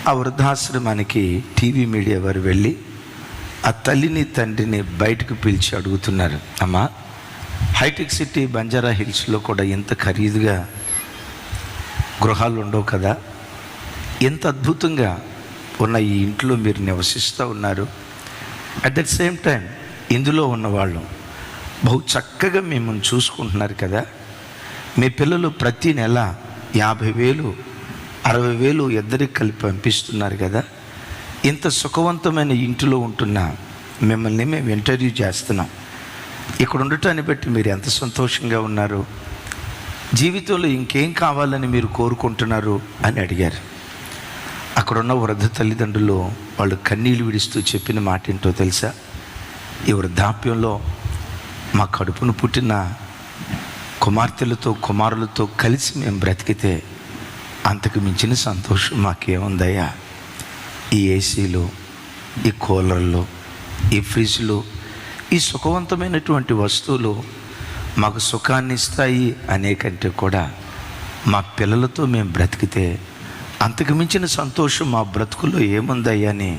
ఆ వృద్ధాశ్రమానికి TV media వారు వెళ్ళి ఆ తల్లిని తండ్రిని బయటకు పిలిచి అడుగుతున్నారు, అమ్మా, హైటెక్ సిటీ బంజారా హిల్స్లో కూడా ఎంత ఖరీదుగా గృహాలు ఉండవు కదా, ఎంత అద్భుతంగా ఉన్న ఈ ఇంట్లో మీరు నివసిస్తూ ఉన్నారు. అట్ ద సేమ్ టైం ఇందులో ఉన్నవాళ్ళు బహు చక్కగా మిమ్మల్ని చూసుకుంటున్నారు కదా, మీ పిల్లలు ప్రతి నెల 50,000 60,000 ఇద్దరికి కలిపి పంపిస్తున్నారు కదా, ఇంత సుఖవంతమైన ఇంటిలో ఉంటున్న మిమ్మల్ని మేము ఇంటర్వ్యూ చేస్తున్నాం, ఇక్కడ ఉండటాన్ని బట్టి మీరు ఎంత సంతోషంగా ఉన్నారు, జీవితంలో ఇంకేం కావాలని మీరు కోరుకుంటున్నారు అని అడిగారు. అక్కడున్న వృద్ధ తల్లిదండ్రులు వాళ్ళు కన్నీళ్ళు విడుస్తూ చెప్పిన మాట ఏంటో తెలుసా? ఈ వృద్ధాప్యంలో మా కడుపును పుట్టిన కుమార్తెలతో కుమారులతో కలిసి మేము బ్రతికితే అంతకు మించిన సంతోషం మాకేముందయ్యా. ఈ ఏసీలు, ఈ కూలర్లు, ఈ ఫ్రిడ్జ్లు, ఈ సుఖవంతమైనటువంటి వస్తువులు మాకు సుఖాన్ని ఇస్తాయి అనే కంటే కూడా మా పిల్లలతో మేము బ్రతికితే అంతకు మించిన సంతోషం మా బ్రతుకుల్లో ఏముందయ్యా అని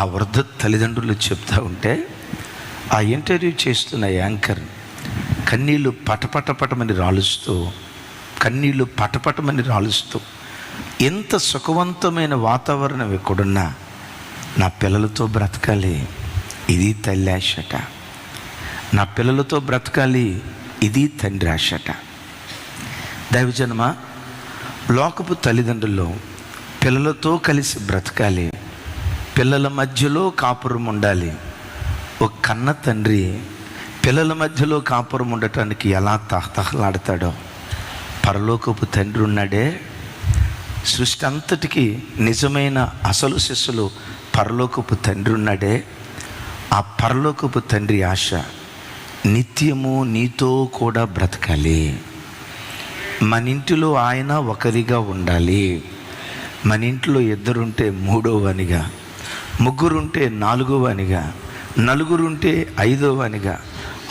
ఆ వృద్ధ తల్లిదండ్రులు చెప్తూ ఉంటే ఆ ఇంటర్వ్యూ చేస్తున్న యాంకర్ కన్నీళ్ళు పటపటమని రాలుస్తూ ఎంత సుఖవంతమైన వాతావరణం ఎక్కడున్నా నా పిల్లలతో బ్రతకాలి, ఇది తల్లి ఆశట, నా పిల్లలతో బ్రతకాలి, ఇది తండ్రి ఆశట. దైవజనమ, లోకపు తల్లిదండ్రులు పిల్లలతో కలిసి బ్రతకాలి, పిల్లల మధ్యలో కాపురం ఉండాలి. ఒక కన్న తండ్రి పిల్లల మధ్యలో కాపురం ఉండటానికి ఎలా తహతహలాడతాడో పరలోకపు తండ్రి ఉన్నాడే, సృష్టి అంతటికి నిజమైన అసలు శిస్సులు పరలోకపు తండ్రి ఉన్నాడే, ఆ పరలోకపు తండ్రి ఆశ నిత్యము నీతో కూడా బ్రతకాలి. మన ఇంటిలో ఆయన ఒకరిగా ఉండాలి, మన ఇంట్లో 2 ఉంటే 3వనిగా, 3 ఉంటే 4వనిగా, 4 ఉంటే 5వనిగా,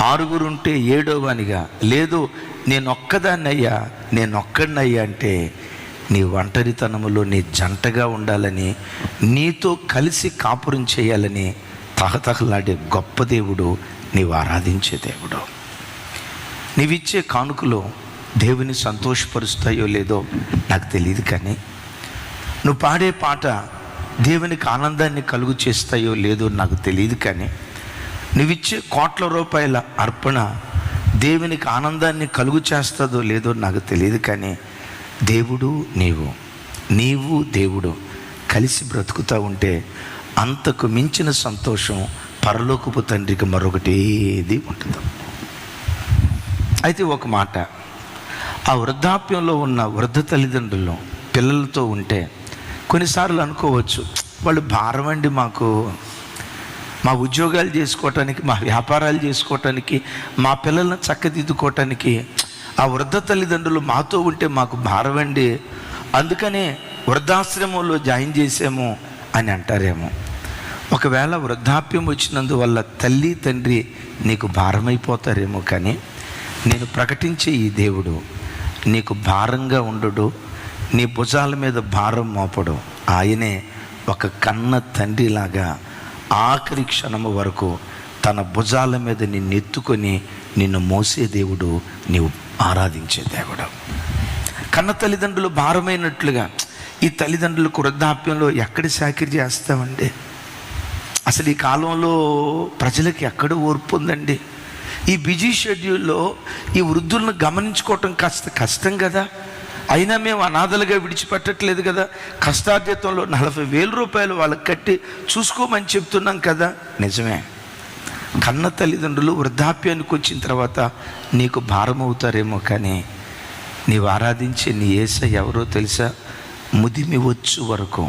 6 ఉంటే 7వనిగా, లేదు నేను ఒక్కడినయ్యా అంటే నీ ఒంటరితనములో నీ జంటగా ఉండాలని, నీతో కలిసి కాపురం చేయాలని తహతహలాడే గొప్ప దేవుడు, నీవు ఆరాధించే దేవుడు. నీవిచ్చే కానుకలు దేవుని సంతోషపరుస్తాయో లేదో నాకు తెలియదు, కానీ నువ్వు పాడే పాట దేవునికి ఆనందాన్ని కలుగు చేస్తాయో లేదో నాకు తెలియదు, కానీ నువ్విచ్చే కోట్ల రూపాయల అర్పణ దేవునికి ఆనందాన్ని కలుగు చేస్తుందో లేదో నాకు తెలియదు, కానీ దేవుడు నీవు దేవుడు కలిసి బ్రతుకుతూ ఉంటే అంతకు మించిన సంతోషం పరలోకపు తండ్రికి మరొకటి ఏది ఉండదు. అయితే ఒక మాట, ఆ వృద్ధాప్యంలో ఉన్న వృద్ధ తల్లిదండ్రులు పిల్లలతో ఉంటే కొన్నిసార్లు అనుకోవచ్చు, వాళ్ళు భారం అండి, మాకు మా ఉద్యోగాలు చేసుకోవటానికి, మా వ్యాపారాలు చేసుకోవటానికి, మా పిల్లలను చక్కదిద్దుకోవటానికి ఆ వృద్ధ తల్లిదండ్రులు మాతో ఉంటే మాకు భారం అండి, అందుకనే వృద్ధాశ్రమంలో జాయిన్ చేసాము అని అంటారేమో. ఒకవేళ వృద్ధాప్యం వచ్చినందువల్ల తల్లి తండ్రి నీకు భారమైపోతారేమో, కానీ నేను ప్రకటించే ఈ దేవుడు నీకు భారంగా ఉండడు, నీ భుజాల మీద భారం మోపడు. ఆయనే ఒక కన్న తండ్రిలాగా ఆఖరి క్షణము వరకు తన భుజాల మీద నిన్ను ఎత్తుకొని నిన్ను మోసే దేవుడు, నీవు ఆరాధించే దేవుడు. కన్న తల్లిదండ్రులు భారమైనట్లుగా ఈ తల్లిదండ్రులకు వృద్ధాప్యంలో ఎక్కడి చాకిరీ చేస్తామండి? అసలు ఈ కాలంలో ప్రజలకి ఎక్కడ ఓర్పు ఉందండి? ఈ బిజీ షెడ్యూల్లో ఈ వృద్ధులను గమనించుకోవటం కాస్త కష్టం కదా. అయినా మేము అనాథలుగా విడిచిపెట్టట్లేదు కదా, కష్టార్జితంలో 40,000 రూపాయలు వాళ్ళకి కట్టి చూసుకోమని చెప్తున్నాం కదా. నిజమే, కన్న తల్లిదండ్రులు వృద్ధాప్యానికి వచ్చిన తర్వాత నీకు భారం అవుతారేమో, కానీ నీవు ఆరాధించే నీ యేసయ్య ఎవరో తెలుసా? ముదిమి వచ్చు వరకు,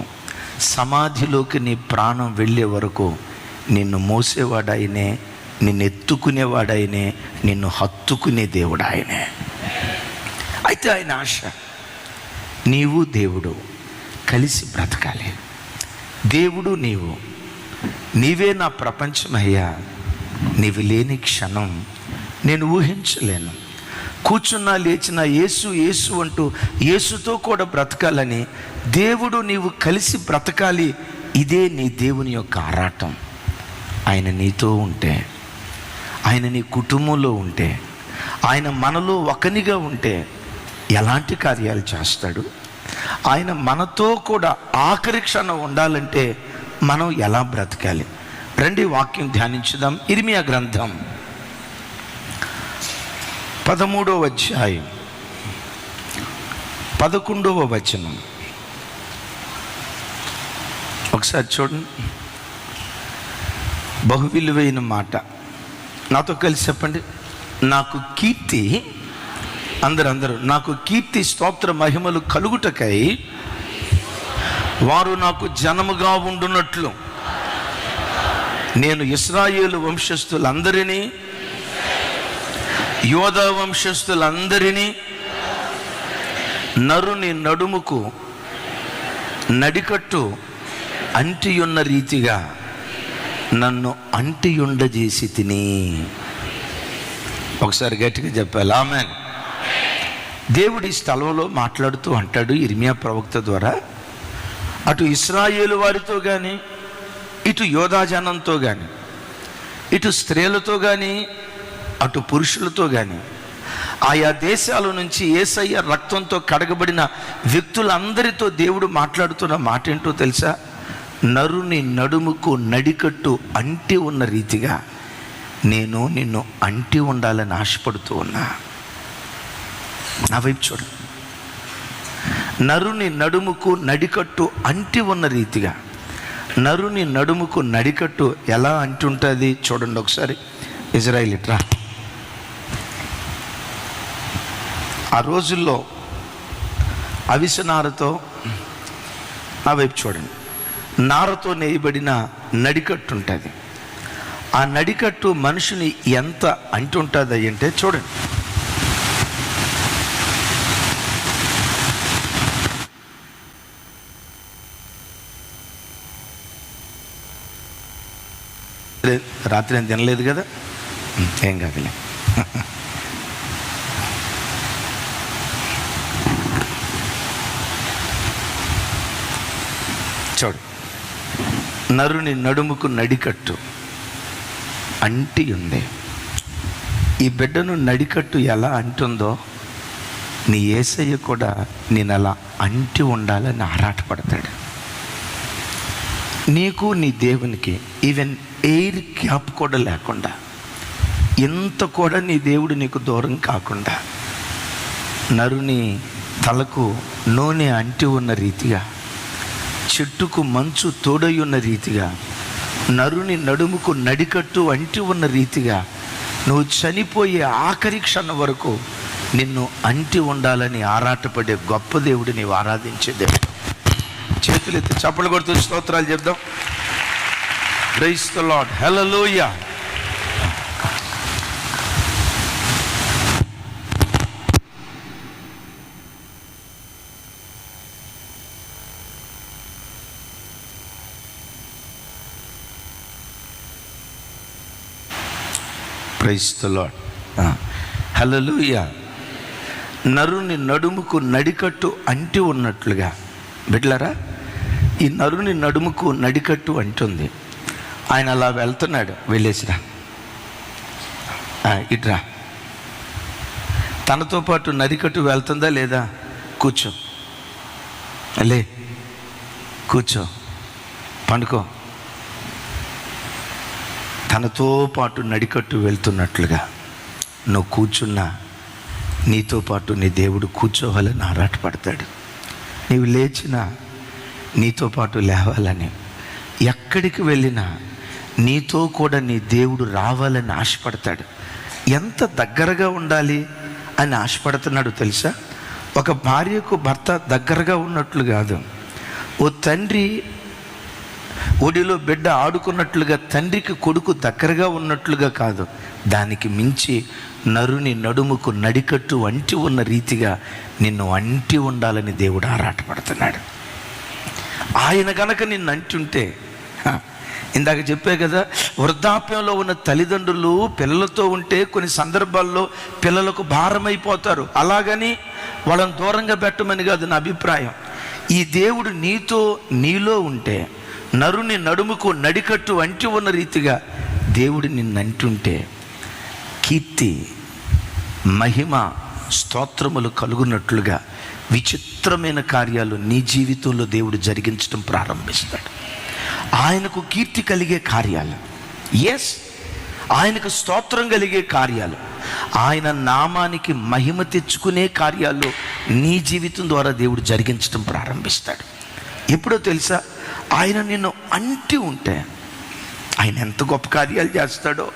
సమాధిలోకి నీ ప్రాణం వెళ్ళే వరకు నిన్ను మోసేవాడాయనే, నిన్ను ఎత్తుకునేవాడాయనే, నిన్ను హత్తుకునే దేవుడు ఆయనే. అయితే ఆయన ఆశ నీవు దేవుడు కలిసి బ్రతకాలి. దేవుడు నీవే నా ప్రపంచమయ్యా, నీవు లేని క్షణం నేను ఊహించలేను. కూర్చున్నా లేచినా యేసు యేసు అంటూ యేసుతో కూడా బ్రతకాలని దేవుడు నీవు కలిసి బ్రతకాలి. ఇదే నీ దేవుని యొక్క ఆరాటం. ఆయన నీతో ఉంటే, ఆయన నీ కుటుంబంలో ఉంటే, ఆయన మనలో ఒకనిగా ఉంటే ఎలాంటి కార్యాలు చేస్తాడు? ఆయన మనతో కూడా ఆఖరి క్షణం ఉండాలంటే మనం ఎలా బ్రతకాలి? రండి వాక్యం ధ్యానించుదాం. ఇర్మియా గ్రంథం 13వ అధ్యాయం 11వ వచనం ఒకసారి చూడండి. బహు విలువైన మాట. నాతో కలిసి చెప్పండి. నాకు కీర్తి, అందరూ నాకు కీర్తి స్తోత్ర మహిమలు కలుగుటకై వారు నాకు జనముగా ఉండునట్లు నేను ఇశ్రాయేలు వంశస్థులందరినీ, యోధా వంశస్థులందరినీ నరుని నడుముకు నడికట్టు అంటియున్న రీతిగా నన్ను అంటియుండజేసి తిని. ఒకసారి గట్టిగా చెప్పాలి ఆమేన్. దేవుడి స్థలంలో మాట్లాడుతూ అంటాడు ఇర్మియా ప్రవక్త ద్వారా, అటు ఇశ్రాయేలు వారితో కానీ, ఇటు యోధా జనంతో కానీ, ఇటు స్త్రీలతో కానీ, అటు పురుషులతో కానీ, ఆయా దేశాల నుంచి యేసయ్య రక్తంతో కడగబడిన వ్యక్తులందరితో దేవుడు మాట్లాడుతున్న మాట ఏంటో తెలుసా? నరుని నడుముకు నడికట్టు అంటి ఉన్న రీతిగా నేను నిన్ను అంటి ఉండాలని ఆశపడుతూ ఉన్నా. నా వైపు చూడు. నరుని నడుముకు నడికట్టు అంటి ఉన్న రీతిగా. నరుని నడుముకు నడికట్టు ఎలా అంటి ఉంటుంది చూడండి ఒకసారి. ఇజ్రాయిలీట్రా, ఆ రోజుల్లో అవిసెనారతో, నా వైపు చూడండి, నారతో నేయబడిన నడికట్టు ఉంటుంది. ఆ నడికట్టు మనుషుని ఎంత అంటుంటుంది అంటే చూడండి, రాత్రి ఏం తినలేదు కదా, ఏం కాదులే. చూడు, నరుని నడుముకు నడికట్టు అంటి ఉంది. ఈ బిడ్డను నడికట్టు ఎలా అంటుందో నీ యేసయ్య కూడా నేను అలా అంటి ఉండాలని ఆరాటపడతాడు. నీకు నీ దేవునికి ఈవెన్ ఎయిర్ క్యాప్ కూడా లేకుండా, ఇంత కూడా నీ దేవుడు నీకు దూరం కాకుండా, నరుని తలకు నూనె అంటి ఉన్న రీతిగా, చెట్టుకు మంచు తోడై ఉన్న రీతిగా, నరుని నడుముకు నడికట్టు అంటి ఉన్న రీతిగా నువ్వు చనిపోయే ఆఖరి క్షణం వరకు నిన్ను అంటి ఉండాలని ఆరాటపడే గొప్ప దేవుడు నీవు ఆరాధించే దేవుడు. చేతులు ఎత్తి చప్పలు కొడుతూ స్తోత్రాలు చెప్దాం. ప్రైజ్ ది లార్డ్, హల్లెలూయా. ప్రైజ్ ది లార్డ్, హల్లెలూయా. నరుని నడుముకు నడికట్టు అంటి ఉన్నట్లుగా బిడ్డలారా, ఈ నరుని నడుముకు నడికట్టు అంటుంది. ఆయన అలా వెళ్తున్నాడు, వెళ్ళేసిరా, ఇట్రా. తనతో పాటు నడికట్టు వెళ్తుందా లేదా? కూర్చో, లే, కూర్చో, పండుకో. తనతో పాటు నడికట్టు వెళ్తున్నట్లుగా నువ్వు కూర్చున్నా నీతో పాటు నీ దేవుడు కూర్చోవాలని ఆరాటపడతాడు. నీవు లేచినా నీతో పాటు లేవాలని, ఎక్కడికి వెళ్ళినా నీతో కూడా నీ దేవుడు రావాలని ఆశపడతాడు. ఎంత దగ్గరగా ఉండాలి అని ఆశపడుతున్నాడు తెలుసా? ఒక భార్యకు భర్త దగ్గరగా ఉన్నట్లు కాదు, ఓ తండ్రి ఒడిలో బిడ్డ ఆడుకున్నట్లుగా తండ్రికి కొడుకు దగ్గరగా ఉన్నట్లుగా కాదు, దానికి మించి నరుని నడుముకు నడికట్టు అంటి ఉన్న రీతిగా నిన్ను అంటి ఉండాలని దేవుడు ఆరాటపడుతున్నాడు. ఆయన గనక నిన్ను అంటుంటే ఇందాక చెప్పే కదా, వృద్ధాప్యంలో ఉన్న తల్లిదండ్రులు పిల్లలతో ఉంటే కొన్ని సందర్భాల్లో పిల్లలకు భారమైపోతారు. అలాగని వాళ్ళని దూరంగా పెట్టమని కాదు నా అభిప్రాయం. ఈ దేవుడు నీలో ఉంటే, నరుని నడుముకు నడికట్టు అంటి ఉన్న రీతిగా దేవుడు నిన్ను అంటుంటే, కీర్తి, మహిమ, స్తోత్రములు కలుగునట్లుగా విచిత్రమైన కార్యాలు నీ జీవితంలో దేవుడు జరిగించడం ప్రారంభిస్తాడు. ఆయనకు కీర్తి కలిగే కార్యాలు, ఆయనకు స్తోత్రం కలిగే కార్యాలు, ఆయన నామానికి మహిమ తెచ్చుకునే కార్యాలు నీ జీవితం ద్వారా దేవుడు జరిగించడం ప్రారంభిస్తాడు. ఎప్పుడో తెలుసా? ఆయన నిన్ను అంటి ఉంటే ఆయన ఎంత గొప్ప కార్యాలు చేస్తాడో.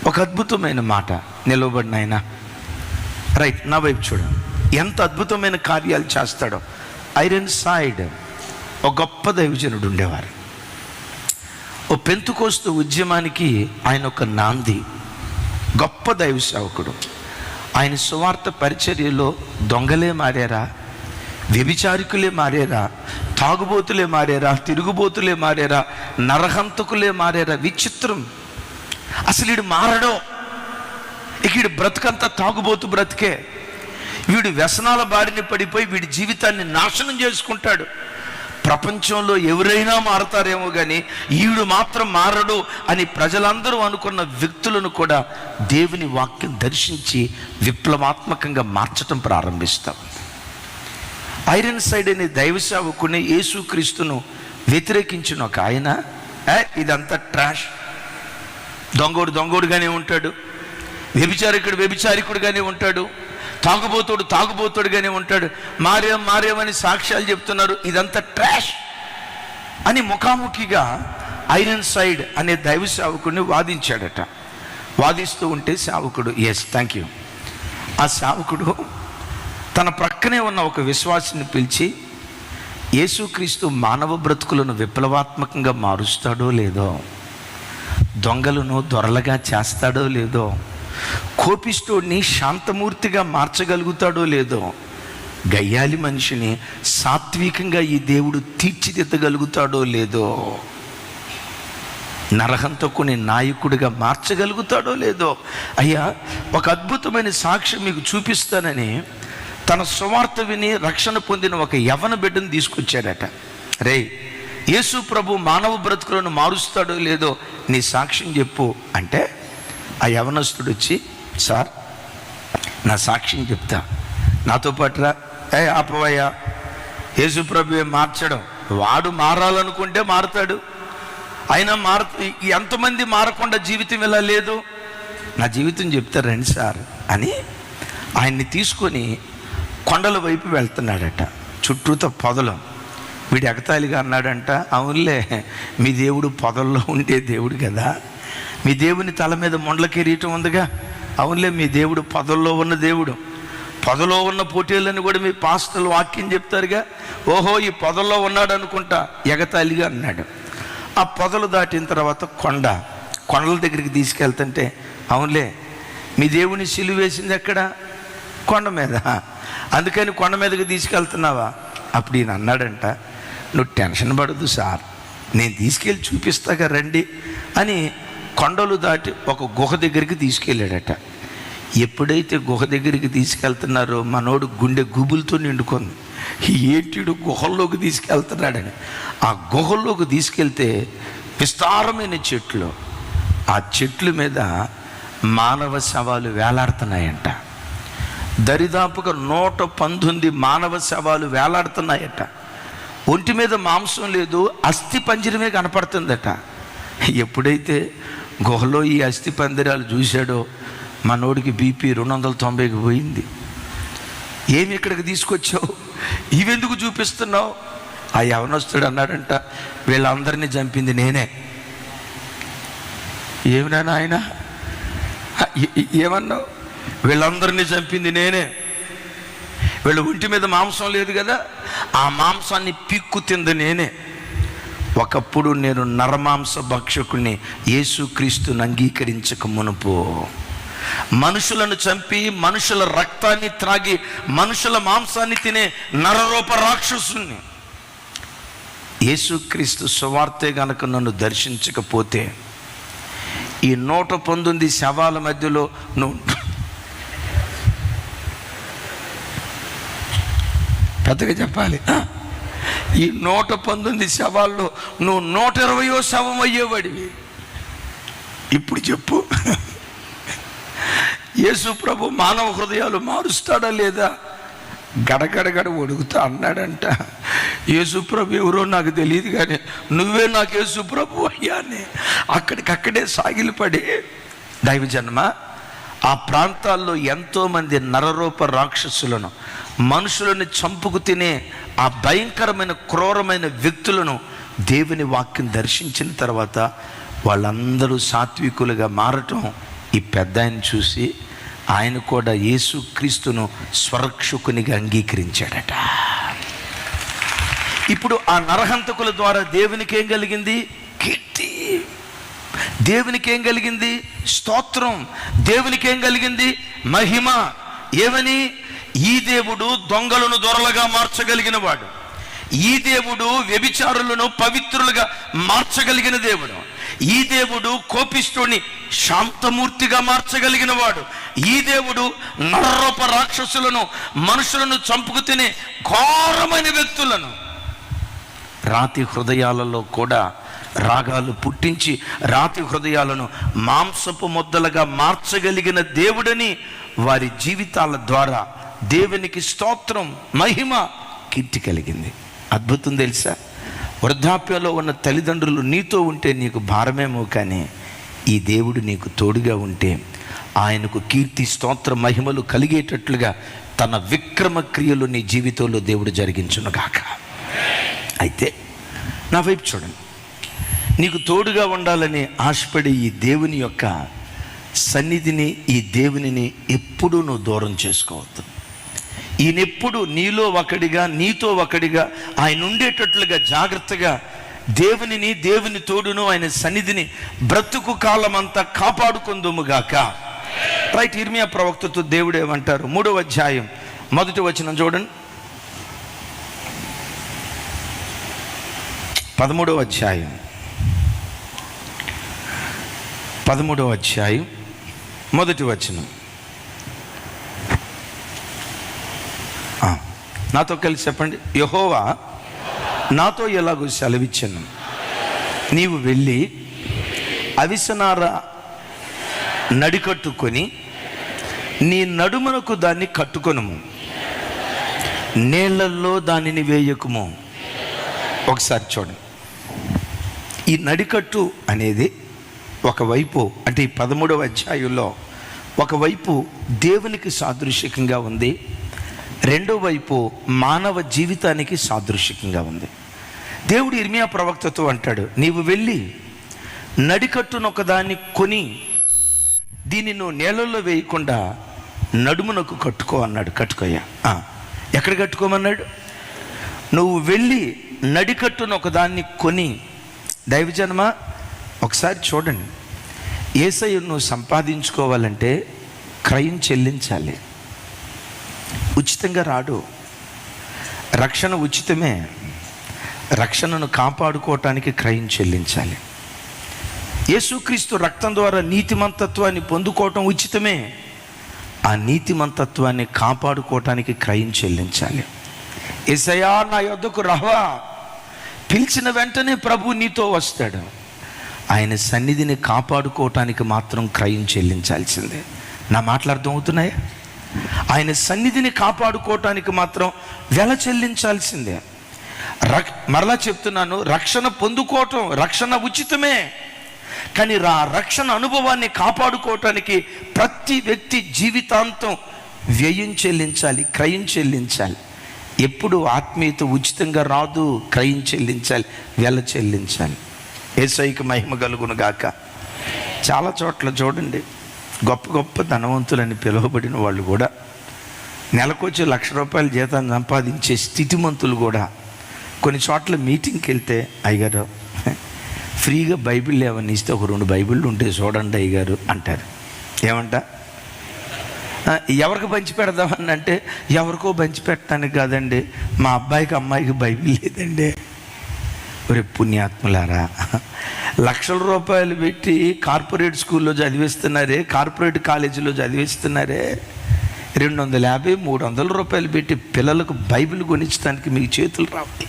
ఒక అద్భుతమైన మాట, నిలవబడిన ఆయన రైట్ నా వైపు చూడు, ఎంత అద్భుతమైన కార్యాలు చేస్తాడో. ఐరన్ సైడ్ ఒక గొప్ప దైవజనుడు ఉండేవారు. ఓ పెంతుకోస్తు ఉద్యమానికి ఆయన ఒక నాంది, గొప్ప దైవ సేవకుడు. ఆయన సువార్త పరిచర్యలో దొంగలే మారారా, వ్యభిచారికులే మారారా, తాగుబోతులే మారారా, తిరుగుబోతులే మారారా, నరహంతకులే మారారా. విచిత్రం. అసలు వీడు మారడో, ఇక వీడు బ్రతుకంతా తాగుబోతు బ్రతికే, వీడు వ్యసనాల బారిన పడిపోయి వీడి జీవితాన్ని నాశనం చేసుకుంటాడు. ప్రపంచంలో ఎవరైనా మారతారేమో కానీ ఈవిడు మాత్రం మారడు అని ప్రజలందరూ అనుకున్న వ్యక్తులను కూడా దేవుని వాక్యం దర్శించి విప్లవాత్మకంగా మార్చటం ప్రారంభిస్తాం. ఐరన్ సైడ్ అనే దైవ సేవకుని యేసుక్రీస్తును వ్యతిరేకించిన ఒక ఆయన, ఇదంతా ట్రాష్, దొంగోడుగానే ఉంటాడు, వ్యభిచారికుడుగానే ఉంటాడు, తాగుబోతుడుగానే ఉంటాడు, మారేమని సాక్ష్యాలు చెప్తున్నారు, ఇదంతా ట్రాష్ అని ముఖాముఖిగా ఐరన్ సైడ్ అనే దైవ సేవకుడిని వాదించాడట. వాదిస్తూ ఉంటే సేవకుడు థ్యాంక్ యూ, ఆ సేవకుడు తన ప్రక్కనే ఉన్న ఒక విశ్వాసిని పిలిచి, యేసుక్రీస్తు మానవ బ్రతుకులను విప్లవాత్మకంగా మారుస్తాడో లేదో, దొంగలను దొరలుగా చేస్తాడో లేదో, కోపిస్తోడిని శాంతమూర్తిగా మార్చగలుగుతాడో లేదో, గయ్యాలి మనిషిని సాత్వికంగా ఈ దేవుడు తీర్చిదిద్దగలుగుతాడో లేదో, నరహంతకుని నాయకుడిగా మార్చగలుగుతాడో లేదో. అయ్యా, ఒక అద్భుతమైన సాక్ష్యం మీకు చూపిస్తానని తన సువార్త విని రక్షణ పొందిన ఒక యవన బిడ్డను తీసుకొచ్చాడట. రే, యేసు ప్రభు మానవ బ్రతుకులను మారుస్తాడో లేదో నీ సాక్ష్యం చెప్పు అంటే, ఆ యవనస్తుడు వచ్చి, సార్ నా సాక్ష్యం చెప్తా, నాతో పాటు రా. ఆపవయ్యా, యేసు ప్రభు మార్చడం, వాడు మారాలనుకుంటే మారుతాడు, అయినా ఎంతమంది మారకుండా జీవితం ఇలా లేదు, నా జీవితం చెప్తారు రండి సార్ అని ఆయన్ని తీసుకొని కొండల వైపు వెళ్తున్నాడట. చుట్టూతో పొదలు. వీడు ఎగతాళిగా అన్నాడంట, అవునులే మీ దేవుడు పొదల్లో ఉండే దేవుడు కదా, మీ దేవుని తల మీద మొండల కిరీటం ఉందిగా, అవునులే మీ దేవుడు పొదల్లో ఉన్న దేవుడు, పొదలో ఉన్న పోటీలని కూడా మీ పాస్టర్లు వాక్యం చెప్తారుగా, ఓహో ఈ పొదల్లో ఉన్నాడు అనుకుంటా ఎగతాళిగా అన్నాడు. ఆ పొదలు దాటిన తర్వాత కొండల దగ్గరికి తీసుకెళ్తుంటే, అవునులే మీ దేవుని సిలువ వేసింది ఎక్కడ, కొండ మీద, అందుకని కొండ మీదకి తీసుకెళ్తున్నావా. అప్పుడు ఈయన అన్నాడంట, నువ్వు టెన్షన్ పడద్దు సార్, నేను తీసుకెళ్ళి చూపిస్తాగా రండి అని కొండలు దాటి ఒక గుహ దగ్గరికి తీసుకెళ్ళాడట. ఎప్పుడైతే గుహ దగ్గరికి తీసుకెళ్తున్నారో మనోడు గుండె గుబులతో నిండుకుంది, ఏంటిడు గుహల్లోకి తీసుకెళ్తున్నాడని. ఆ గుహల్లోకి తీసుకెళ్తే విస్తారమైన చెట్లు, ఆ చెట్ల మీద మానవ శవాలు వేలాడుతున్నాయంట. దరిదాపుగా 119 మానవ శవాలు వేలాడుతున్నాయట. ఒంటి మీద మాంసం లేదు, అస్థి పంజరమే కనపడుతుందట. ఎప్పుడైతే గుహలో ఈ అస్థి పందిరాలు చూశాడో మనోడికి బీపీ 290కి పోయింది. ఏమి ఇక్కడికి తీసుకొచ్చావు, ఇవెందుకు చూపిస్తున్నావు. ఆ యవనస్తుడు అన్నాడంట, వీళ్ళందరినీ చంపింది నేనే. ఏమినా ఆయన, ఏమన్నావు, వీళ్ళందరినీ చంపింది నేనే, వీళ్ళ ఒంటి మీద మాంసం లేదు కదా, ఆ మాంసాన్ని పీక్కు తింది నేనే. ఒకప్పుడు నేను నరమాంస భక్షకుని యేసుక్రీస్తుని అంగీకరించక మునుపు మనుషులను చంపి మనుషుల రక్తాన్ని త్రాగి మనుషుల మాంసాన్ని తినే నరరూప రాక్షసుని. యేసుక్రీస్తు సువార్తే గనక నన్ను దర్శించకపోతే ఈ 119 శవాల మధ్యలో నువ్వు పెద్దగా చెప్పాలి, ఈ 119 శవాల్లో నువ్వు 120వ శవం అయ్యేవాడివి. ఇప్పుడు చెప్పు, యేసు ప్రభు మానవ హృదయాలు మారుస్తాడా లేదా? గడగడగడ వణుకుతా అన్నాడంట. యేసు ప్రభు ఎవరో నాకు తెలియదు కానీ నువ్వే నాకు యేసు ప్రభు అయ్యా అని అక్కడికక్కడే సాగిలిపడి, దైవజన్మ ఆ ప్రాంతాల్లో ఎంతోమంది నరరూప రాక్షసులను, మనుషులను చంపుకు తినే ఆ భయంకరమైన క్రూరమైన వ్యక్తులను దేవుని వాక్యం దర్శించిన తర్వాత వాళ్ళందరూ సాత్వికులుగా మారటం ఈ పెద్ద ఆయన చూసి ఆయన కూడా యేసుక్రీస్తును స్వరక్షకునిగా అంగీకరించాడట. ఇప్పుడు ఆ నరహంతకుల ద్వారా దేవునికి ఏం కలిగింది? కీర్తి. దేవునికి ఏం కలిగింది? స్తోత్రం. దేవునికి ఏం కలిగింది? మహిమ. ఏమని? ఈ దేవుడు దొంగలను దొరలుగా మార్చగలిగిన వాడు, ఈ దేవుడు వ్యభిచారులను పవిత్రులుగా మార్చగలిగిన దేవుడు, ఈ దేవుడు కోపిష్ఠుని శాంతమూర్తిగా మార్చగలిగిన వాడు, ఈ దేవుడు నరరూప రాక్షసులను, మనుషులను చంపుకు తినే ఘోరమైన వ్యక్తులను రాతి హృదయాలలో కూడా రాగాలు పుట్టించి రాతి హృదయాలను మాంసపు ముద్దలుగా మార్చగలిగిన దేవుడని వారి జీవితాల ద్వారా దేవునికి స్తోత్రం, మహిమ, కీర్తి కలిగింది. అద్భుతం తెలుసా? వృద్ధాప్యంలో ఉన్న తల్లిదండ్రులు నీతో ఉంటే నీకు భారమేమో, కానీ ఈ దేవుడు నీకు తోడుగా ఉంటే ఆయనకు కీర్తి, స్తోత్ర, మహిమలు కలిగేటట్లుగా తన విక్రమ క్రియలు నీ జీవితంలో దేవుడు జరిగించునుగాక. అయితే నా వైపు చూడండి, నీకు తోడుగా ఉండాలని ఆశపడే ఈ దేవుని యొక్క సన్నిధిని, ఈ దేవునిని ఎప్పుడూ నువ్వు దూరం చేసుకోవద్దు. ఈయనెప్పుడు నీలో ఒకడిగా, నీతో ఒకడిగా ఆయన ఉండేటట్లుగా జాగ్రత్తగా దేవునిని, దేవుని తోడును, ఆయన సన్నిధిని బ్రతుకు కాలం అంతా కాపాడుకుందుముగాక. రైట్. ఇర్మియా ప్రవక్తతో దేవుడు ఏమంటారు? 3వ అధ్యాయం 1వ వచనం చూడండి. 13వ అధ్యాయం 1వ వచనం. నాతో కలిసి చెప్పండి. యెహోవా నాతో ఎలాగో సెలవిచ్చాను, నీవు వెళ్ళి అవిసనార నడికట్టుకొని నీ నడుమనకు దాన్ని కట్టుకొనుము, నీళ్లల్లో దానిని వేయకుము. ఒకసారి చూడండి, ఈ నడికట్టు అనేది ఒకవైపు, అంటే ఈ 13వ అధ్యాయంలో ఒకవైపు దేవునికి సాదృశ్యంగా ఉంది, రెండో వైపు మానవ జీవితానికి సాదృశ్యంగా ఉంది. దేవుడు ఇర్మియా ప్రవక్తతో అంటాడు, నీవు వెళ్ళి నడికట్టును ఒకదాన్ని కొని దీన్ని నువ్వు నేలల్లో వేయకుండా నడుమునకు కట్టుకో అన్నాడు. కట్టుకోయ్యా. ఎక్కడ కట్టుకోమన్నాడు? నువ్వు వెళ్ళి నడికట్టును ఒకదాన్ని కొని. దైవజన్మ ఒకసారి చూడండి, యేసయ్యను నువ్వు సంపాదించుకోవాలంటే క్రయం చెల్లించాలి. ఉచితంగా రాడు. రక్షణ ఉచితమే, రక్షణను కాపాడుకోవటానికి క్రయం చెల్లించాలి. యేసుక్రీస్తు రక్తం ద్వారా నీతిమంతత్వాన్ని పొందుకోవటం ఉచితమే, ఆ నీతిమంతత్వాన్ని కాపాడుకోవటానికి క్రయం చెల్లించాలి. యేసయ్యా నా యొద్దకు రావా, పిలిచిన వెంటనే ప్రభు నీతో వస్తాడు. ఆయన సన్నిధిని కాపాడుకోవటానికి మాత్రం క్రయం చెల్లించాల్సిందే. నా మాటలు అర్థం అవుతున్నాయా? ఆయన సన్నిధిని కాపాడుకోవటానికి మాత్రం వెల చెల్లించాల్సిందే. మరలా చెప్తున్నాను, రక్షణ పొందుకోవటం, రక్షణ ఉచితమే, కానీ రక్షణ అనుభవాన్ని కాపాడుకోవటానికి ప్రతి వ్యక్తి జీవితాంతం వ్యయం చెల్లించాలి, క్రయం చెల్లించాలి. ఎప్పుడు ఆత్మీయత ఉచితంగా రాదు, క్రయం చెల్లించాలి, వెల చెల్లించాలి. యేసయ్యకి మహిమ కలుగును గాక. చాలా చోట్ల చూడండి, గొప్ప గొప్ప ధనవంతులని పిలువబడిన వాళ్ళు కూడా నెలకొచ్చి ₹1,00,000 జీతాన్ని సంపాదించే స్థితిమంతులు కూడా కొన్ని చోట్ల మీటింగ్కి వెళ్తే, అయ్యగారు ఫ్రీగా బైబిల్ ఏమన్నా ఇస్తే ఒక 2 బైబిళ్ళు ఉంటే చూడండి అయ్యగారు అంటారు. ఏమంట? ఎవరికి పంచి పెడదామని అంటే, ఎవరికో పంచి పెట్టడానికి కాదండి, మా అబ్బాయికి అమ్మాయికి బైబిల్ లేదండి. ఒరే పుణ్యాత్ములారా, లక్షల రూపాయలు పెట్టి కార్పొరేట్ స్కూల్లో చదివిస్తున్నారే, కార్పొరేట్ కాలేజీలో చదివిస్తున్నారే, 250, 300 రూపాయలు పెట్టి పిల్లలకు బైబిల్ కొనిచ్చడానికి మీకు చేతులు రావాలి.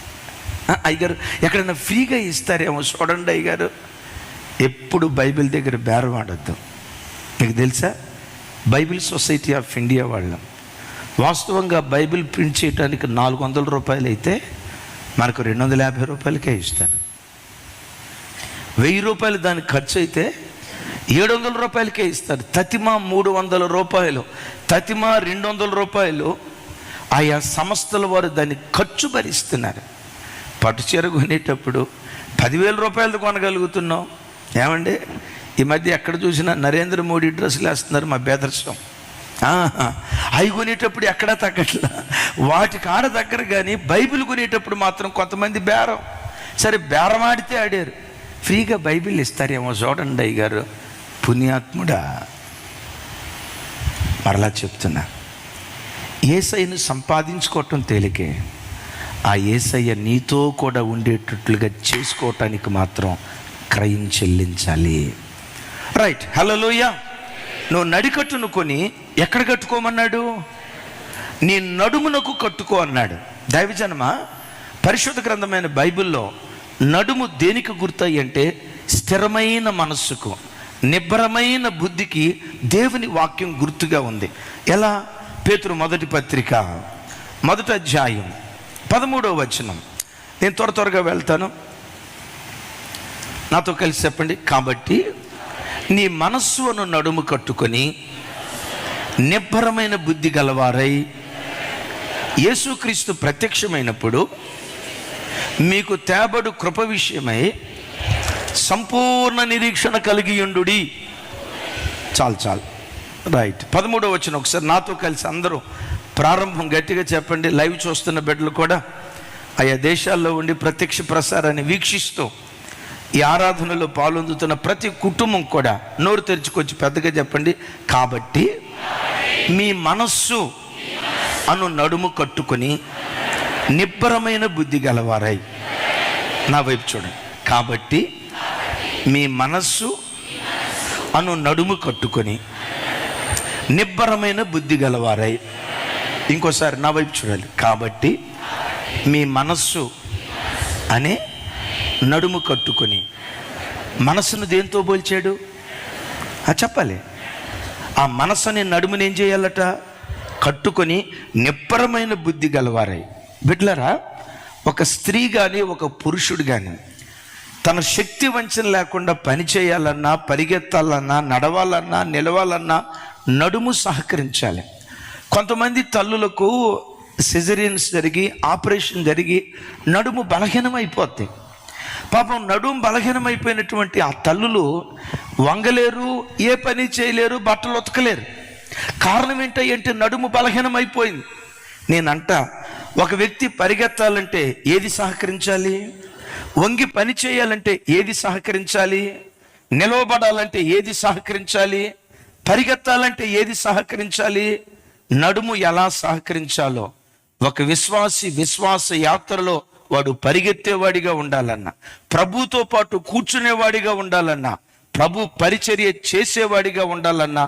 అయ్యగారు ఎక్కడైనా ఫ్రీగా ఇస్తారేమో చూడండి అయ్యగారు. ఎప్పుడు బైబిల్ దగ్గర బేరం ఆడొద్దు. మీకు తెలుసా, బైబిల్ సొసైటీ ఆఫ్ ఇండియా వాళ్ళం వాస్తవంగా బైబిల్ ప్రింట్ చేయడానికి 400 రూపాయలు అయితే మనకు 250 రూపాయలకే ఇస్తారు. 1000 రూపాయలు దానికి ఖర్చు అయితే 700 రూపాయలకే ఇస్తారు. తతిమా 300 రూపాయలు, తతిమా 200 రూపాయలు ఆయా సంస్థల వారు దాన్ని ఖర్చు భరిస్తున్నారు. పట్టు చీర కొనేటప్పుడు 10,000 రూపాయలు కొనగలుగుతున్నాం. ఏమండి, ఈ మధ్య ఎక్కడ చూసినా నరేంద్ర మోడీ డ్రెస్సులు వేస్తున్నారు మా బేదర్శం. అవి కొనేటప్పుడు ఎక్కడా తగ్గట్లా, వాటి కాడ దగ్గర. కానీ బైబిల్ కొనేటప్పుడు మాత్రం కొంతమంది బేరం. సరే బేరం ఆడితే ఆడారు, ఫ్రీగా బైబిల్ ఇస్తారేమో చూడండి అయ్యగారు. పుణ్యాత్ముడా, మరలా చెప్తున్నా, యేసయ్యను సంపాదించుకోవటం తేలికే, ఆ యేసయ్య నీతో కూడా ఉండేటట్లుగా చేసుకోవటానికి మాత్రం క్రయం చెల్లించాలి. రైట్, హల్లెలూయా. నువ్వు నడికట్టును కొని ఎక్కడ కట్టుకోమన్నాడు? నీ నడుమునకు కట్టుకో అన్నాడు. దైవజనమా, పరిశుద్ధ గ్రంథమైన బైబిల్లో నడుము దేనికి గుర్తయి అంటే స్థిరమైన మనస్సుకు, నిబ్బరమైన బుద్ధికి దేవుని వాక్యం గుర్తుగా ఉంది. ఎలా? పేతురు మొదటి పత్రిక 1వ అధ్యాయం 13వ వచనం. నేను త్వరగా వెళ్తాను, నాతో కలిసి చెప్పండి. కాబట్టి నీ మనస్సు అను నడుము కట్టుకొని నిబ్బరమైన బుద్ధి గలవారై యేసుక్రీస్తు ప్రత్యక్షమైనప్పుడు మీకు తేబడు కృప విషయమై సంపూర్ణ నిరీక్షణ కలిగి ఉండుడి. చాలు రైట్. 13వ వచనం ఒకసారి నాతో కలిసి అందరూ ప్రారంభం గట్టిగా చెప్పండి. లైవ్ చూస్తున్న బిడ్డలు కూడా ఆయా దేశాల్లో ఉండి ప్రత్యక్ష ప్రసారాన్ని వీక్షిస్తూ ఈ ఆరాధనలో పాల్గొందుతున్న ప్రతి కుటుంబం కూడా నోరు తెరుచుకొచ్చి పెద్దగా చెప్పండి. కాబట్టి మీ మనస్సు అను నడుము కట్టుకొని నిబ్బరమైన బుద్ధి గలవారై, నా వైపు చూడండి. కాబట్టి మీ మనస్సు అను నడుము కట్టుకొని నిబ్బరమైన బుద్ధి గలవారై. ఇంకోసారి నా వైపు చూడాలి. కాబట్టి మీ మనస్సు అనే నడుము కట్టుకొని. మనస్సును దేంతో పోల్చాడు? చెప్పాలి. ఆ మనస్సు అనే నడుముని ఏం చేయాలట? కట్టుకొని నిబ్బరమైన బుద్ధి గలవారై. బిడ్డలారా, ఒక స్త్రీ కానీ ఒక పురుషుడు కానీ తన శక్తి వంచన లేకుండా పని చేయాలన్నా, పరిగెత్తాలన్నా, నడవాలన్నా, నిలవాలన్నా నడుము సహకరించాలి. కొంతమంది తల్లులకు సిజరియన్స్ జరిగి ఆపరేషన్ జరిగి నడుము బలహీనమైపోతాయి. పాపం నడుము బలహీనమైపోయినటువంటి ఆ తల్లులు వంగలేరు, ఏ పని చేయలేరు, బట్టలు ఉతకలేరు. కారణం ఏంటంటే నడుము బలహీనమైపోయింది. నేనంట, ఒక వ్యక్తి పరిగెత్తాలంటే ఏది సహకరించాలి? వంగి పని చేయాలంటే ఏది సహకరించాలి? నిలవబడాలంటే ఏది సహకరించాలి? పరిగెత్తాలంటే ఏది సహకరించాలి? నడుము ఎలా సహకరించాలో ఒక విశ్వాస యాత్రలో వాడు పరిగెత్తేవాడిగా ఉండాలన్నా, ప్రభుతో పాటు కూర్చునేవాడిగా ఉండాలన్నా, ప్రభు పరిచర్య చేసేవాడిగా ఉండాలన్నా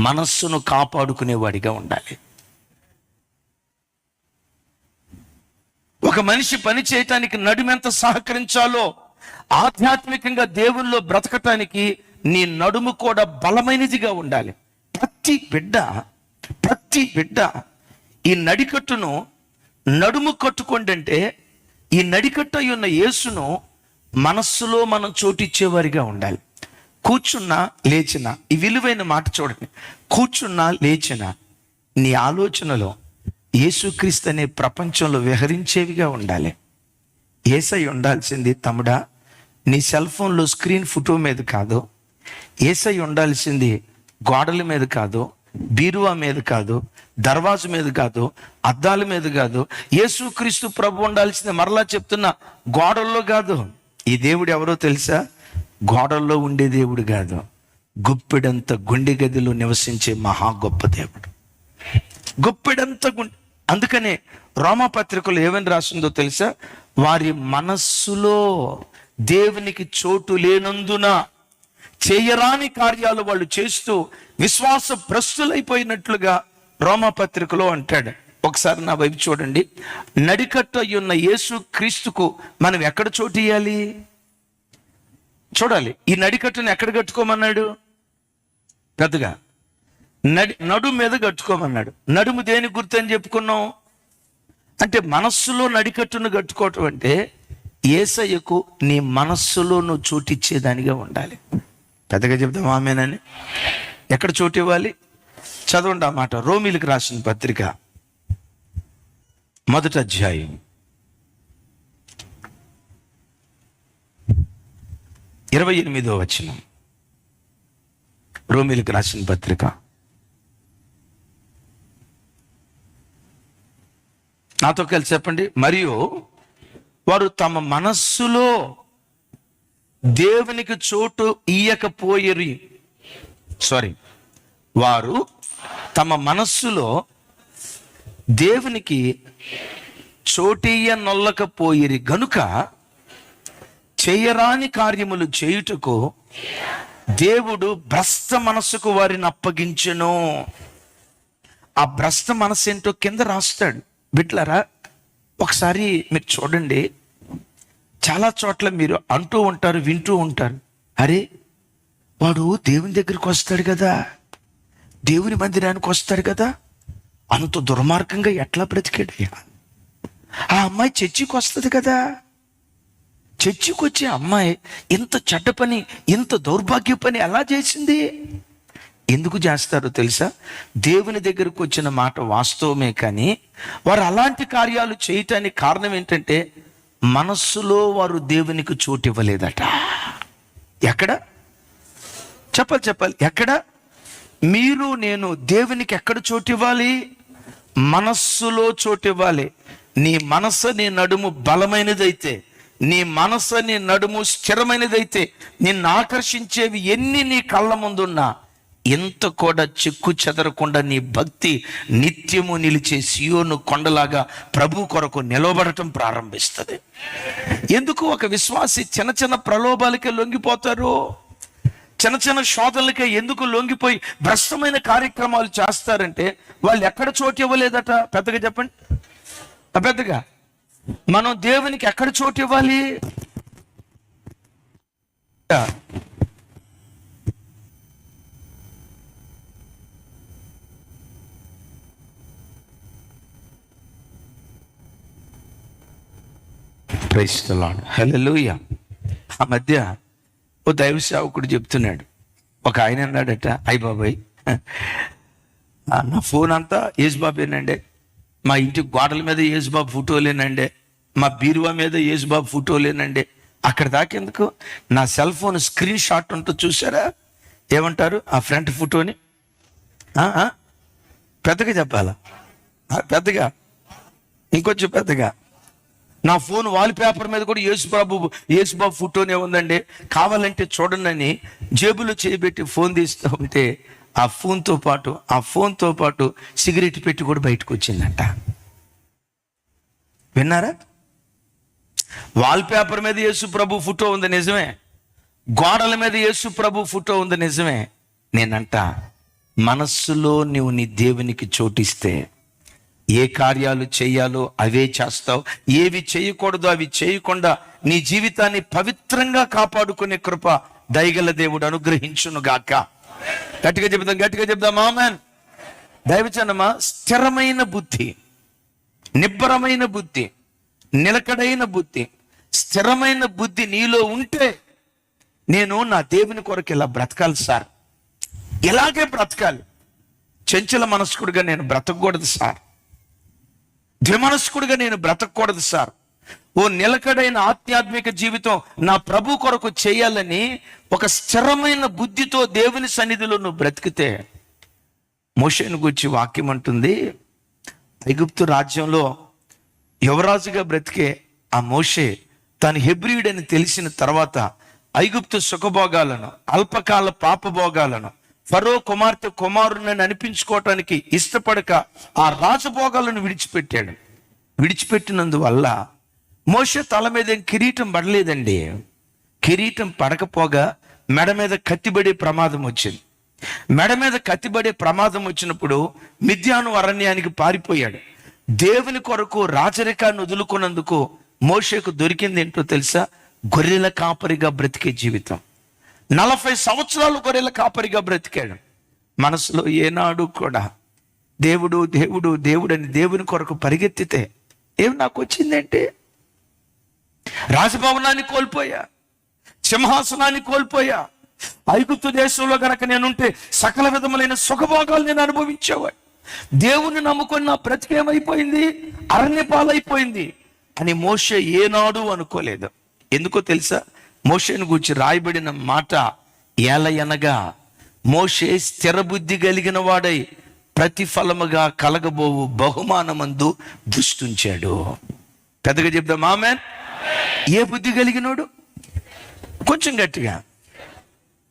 మనస్సును కాపాడుకునేవాడిగా ఉండాలి. ఒక మనిషి పని చేయటానికి నడుమెంత సహకరించాలో ఆధ్యాత్మికంగా దేవుల్లో బ్రతకటానికి నీ నడుము కూడా బలమైనదిగా ఉండాలి. ప్రతి బిడ్డ ఈ నడికట్టును నడుము కట్టుకోండి అంటే, ఈ నడికట్టు అయి ఉన్న యేసును మనస్సులో మనం చోటిచ్చేవారిగా ఉండాలి. కూర్చున్నా లేచినా, ఈ విలువైన మాట చూడండి, కూర్చున్నా లేచినా నీ ఆలోచనలో యేసుక్రీస్తు అనే ప్రపంచంలో విహరించేవిగా ఉండాలి. యేసయ్య ఉండాల్సింది తమ్ముడా నీ సెల్ ఫోన్లో స్క్రీన్ ఫోటో మీద కాదు. యేసయ్య ఉండాల్సింది గోడల మీద కాదు, బీరువా మీద కాదు, దర్వాజు మీద కాదు, అద్దాల మీద కాదు. యేసుక్రీస్తు ప్రభు ఉండాల్సింది, మరలా చెప్తున్నా, గోడల్లో కాదు. ఈ దేవుడు ఎవరో తెలుసా? గోడల్లో ఉండే దేవుడు కాదు, గుప్పెడంత గుండె గదిలో నివసించే మహా గొప్ప దేవుడు. గుప్పెడంత అందుకనే రోమా పత్రికలో ఏమని రాసిందో తెలుసా? వారి మనస్సులో దేవునికి చోటు లేనందున చేయరాని కార్యాలు వాళ్ళు చేస్తూ విశ్వాస భ్రష్టులైపోయినట్లుగా రోమాపత్రికలో అంటాడు. ఒకసారి నా వైపు చూడండి. నడికట్టు అయ్యున్న యేసు క్రీస్తుకు మనం ఎక్కడ చోటు ఇయ్యాలి చూడాలి. ఈ నడికట్టును ఎక్కడ కట్టుకోమన్నాడు? పెద్దగా నడుము మీద కట్టుకోమన్నాడు. నడుము దేని గుర్తు అని చెప్పుకున్నాం అంటే మనస్సులో నడికట్టును కట్టుకోవటం అంటే యేసయ్యకు నీ మనస్సులో నువ్వు చోటిచ్చేదానిగా ఉండాలి. పెద్దగా చెప్తాం ఆమేనని. ఎక్కడ చోటు ఇవ్వాలి? చదవండి ఆ మాట. రోమీలకు రాసిన పత్రిక 1వ అధ్యాయం 28వ వచనం. రోమీలకు రాసిన పత్రిక. నాతో కలిసి చెప్పండి. మరియు వారు తమ మనస్సులో దేవునికి చోటు ఇయ్యకపోయిరి. వారు తమ మనస్సులో దేవునికి చోటియ్యనొల్లకపోయిరి గనుక చేయరాని కార్యములు చేయుటకు దేవుడు భ్రష్ట మనస్సుకు వారిని అప్పగించెను. ఆ భ్రష్ట మనస్సు ఏంటో కింద రాస్తాడు. బిడ్డలారా, ఒకసారి మీరు చూడండి. చాలా చోట్ల మీరు అంటూ ఉంటారు, వింటూ ఉంటారు, అరే వాడు దేవుని దగ్గరికి వస్తాడు కదా, దేవుని మందిరానికి వస్తాడు కదా, అంత దుర్మార్గంగా ఎట్లా బ్రతికాడయ్యా? ఆ అమ్మాయి చర్చికి వస్తుంది కదా, చర్చికి వచ్చే అమ్మాయి ఇంత చెడ్డ పని, ఇంత దౌర్భాగ్య పని ఎలా చేసింది? ఎందుకు చేస్తారో తెలుసా? దేవుని దగ్గరకు వచ్చిన మాట వాస్తవమే, కానీ వారు అలాంటి కార్యాలు చేయటానికి కారణం ఏంటంటే మనస్సులో వారు దేవునికి చోటు ఇవ్వలేదట. ఎక్కడ? చెప్పాలి. ఎక్కడ? మీరు నేను దేవునికి ఎక్కడ చోటు ఇవ్వాలి? మనస్సులో చోటు ఇవ్వాలి. నీ మనస్సు నీ నడుము బలమైనదైతే, నీ మనస్సు నీ నడుము స్థిరమైనదైతే, నిన్ను ఆకర్షించేవి ఎన్ని నీ కళ్ళ ముందున్నా ఎంత కూడా చెక్కు చెదరకుండా నీ భక్తి నిత్యము నిలిచే సియోను కొండలాగా ప్రభు కొరకు నిలబడటం ప్రారంభిస్తుంది. ఎందుకు ఒక విశ్వాసి చిన్న చిన్న ప్రలోభాలకే లొంగిపోతారు? చిన్న చిన్న శోధనలకే ఎందుకు లొంగిపోయి భ్రష్టమైన కార్యక్రమాలు చేస్తారంటే వాళ్ళు ఎక్కడ చోటు ఇవ్వలేదట. పెద్దగా చెప్పండి. పెద్దగా మనం దేవునికి ఎక్కడ చోటు ఇవ్వాలి? Praise the Lord. హల్లెలూయా. ఆ మధ్య ఓ దైవ సేవకుడు చెప్తున్నాడు. ఒక ఆయన అన్నాడట, అయ్య బాబాయ్ నా ఫోన్ అంతా యేసుబాబేనండి, మా ఇంటి గోడల మీద యేసుబాబు ఫోటోలేనండి, మా బీరువా మీద యేసుబాబు ఫోటోలేనండి. అక్కడ దాకెందుకు, నా సెల్ ఫోన్ స్క్రీన్ షాట్ ఉంటుంది చూసారా, ఏమంటారు ఆ ఫ్రంట్ ఫోటోని? పెద్దగా చెప్పాలా? పెద్దగా, ఇంకొంచెం పెద్దగా. నా ఫోన్ వాల్ పేపర్ మీద కూడా యేసుబాబు ఫోటోనే ఉందండి, కావాలంటే చూడండి అని జేబులో చేయబెట్టి ఫోన్ తీస్తూ ఉంటే ఆ ఫోన్తో పాటు సిగరెట్ పెట్టి కూడా బయటకు వచ్చిందంట. విన్నారా? వాల్ పేపర్ మీద యేసు ప్రభు ఫోటో ఉంది నిజమే, గోడల మీద యేసు ప్రభు ఫోటో ఉంది నిజమే. నేనంట మనస్సులో నువ్వు నీ దేవునికి చోటిస్తే ఏ కార్యాలు చేయాలో అవే చేస్తావు, ఏవి చేయకూడదో అవి చేయకుండా నీ జీవితాన్ని పవిత్రంగా కాపాడుకునే కృప దయగల దేవుడు అనుగ్రహించును గాక. గట్టిగా చెప్దాం ఆమేన్. దైవజనమా, స్థిరమైన బుద్ధి, నిబ్బరమైన బుద్ధి, నిలకడైన బుద్ధి, స్థిరమైన బుద్ధి నీలో ఉంటే నేను నా దేవుని కొరకు ఇలా బ్రతకాలి సార్, ఇలాగే బ్రతకాలి, చంచల మనస్కుడిగా నేను బ్రతకూడదు సార్, ద్విమనస్కుడిగా నేను బ్రతకూడదు సార్, ఓ నిలకడైన ఆధ్యాత్మిక జీవితం నా ప్రభు కొరకు చేయాలని ఒక స్థిరమైన బుద్ధితో దేవుని సన్నిధిలో నువ్వు బ్రతికితే, మోషేను గురించి వాక్యం అంటుంది, ఐగుప్తు రాజ్యంలో యువరాజుగా బ్రతికే ఆ మోషే తాను హెబ్రీయుడని తెలిసిన తర్వాత ఐగుప్తు సుఖభోగాలను, అల్పకాల పాపభోగాలను, ఫరో కుమారుని అనిపించుకోవటానికి ఇష్టపడక ఆ రాజభోగాలను విడిచిపెట్టాడు. విడిచిపెట్టినందువల్ల మోషే తల మీద ఏం కిరీటం పడలేదండి. కిరీటం పడకపోగా మెడ మీద కత్తిబడే ప్రమాదం వచ్చింది. మెడ మీద కత్తిబడే ప్రమాదం వచ్చినప్పుడు మిద్యాను అరణ్యానికి పారిపోయాడు. దేవుని కొరకు రాజరికాన్ని వదులుకున్నందుకు మోషేకు దొరికింది ఏంటో తెలుసా? గొర్రెల కాపరిగా బ్రతికే జీవితం. 40 సంవత్సరాలు గొర్రెల కాపరిగా బ్రతికాడు. మనసులో ఏనాడు కూడా దేవుడు దేవుడు దేవుడు అని దేవుని కొరకు పరిగెత్తితే ఏమి నాకు వచ్చిందేంటి? రాజభవనాన్ని కోల్పోయా, సింహాసనాన్ని కోల్పోయా. ఐగుప్తు దేశంలో గనక నేనుంటే సకల విధములైన సుఖభోగాలు నేను అనుభవించేవాడు. దేవుని నమ్ముకొని నా బ్రతికేమైపోయింది? అరణ్య పాలైపోయింది అని మోషే ఏనాడు అనుకోలేదు. ఎందుకో తెలుసా? మోషేను గూర్చి రాయబడిన మాట ఏలయనగా మోషే స్థిర బుద్ధి కలిగిన వాడై ప్రతిఫలముగా కలగబోవు బహుమానమందు దృష్టించాడు. పెద్దగా చెప్దాం ఆమేన్. ఏ బుద్ధి కలిగినోడు? కొంచెం గట్టిగా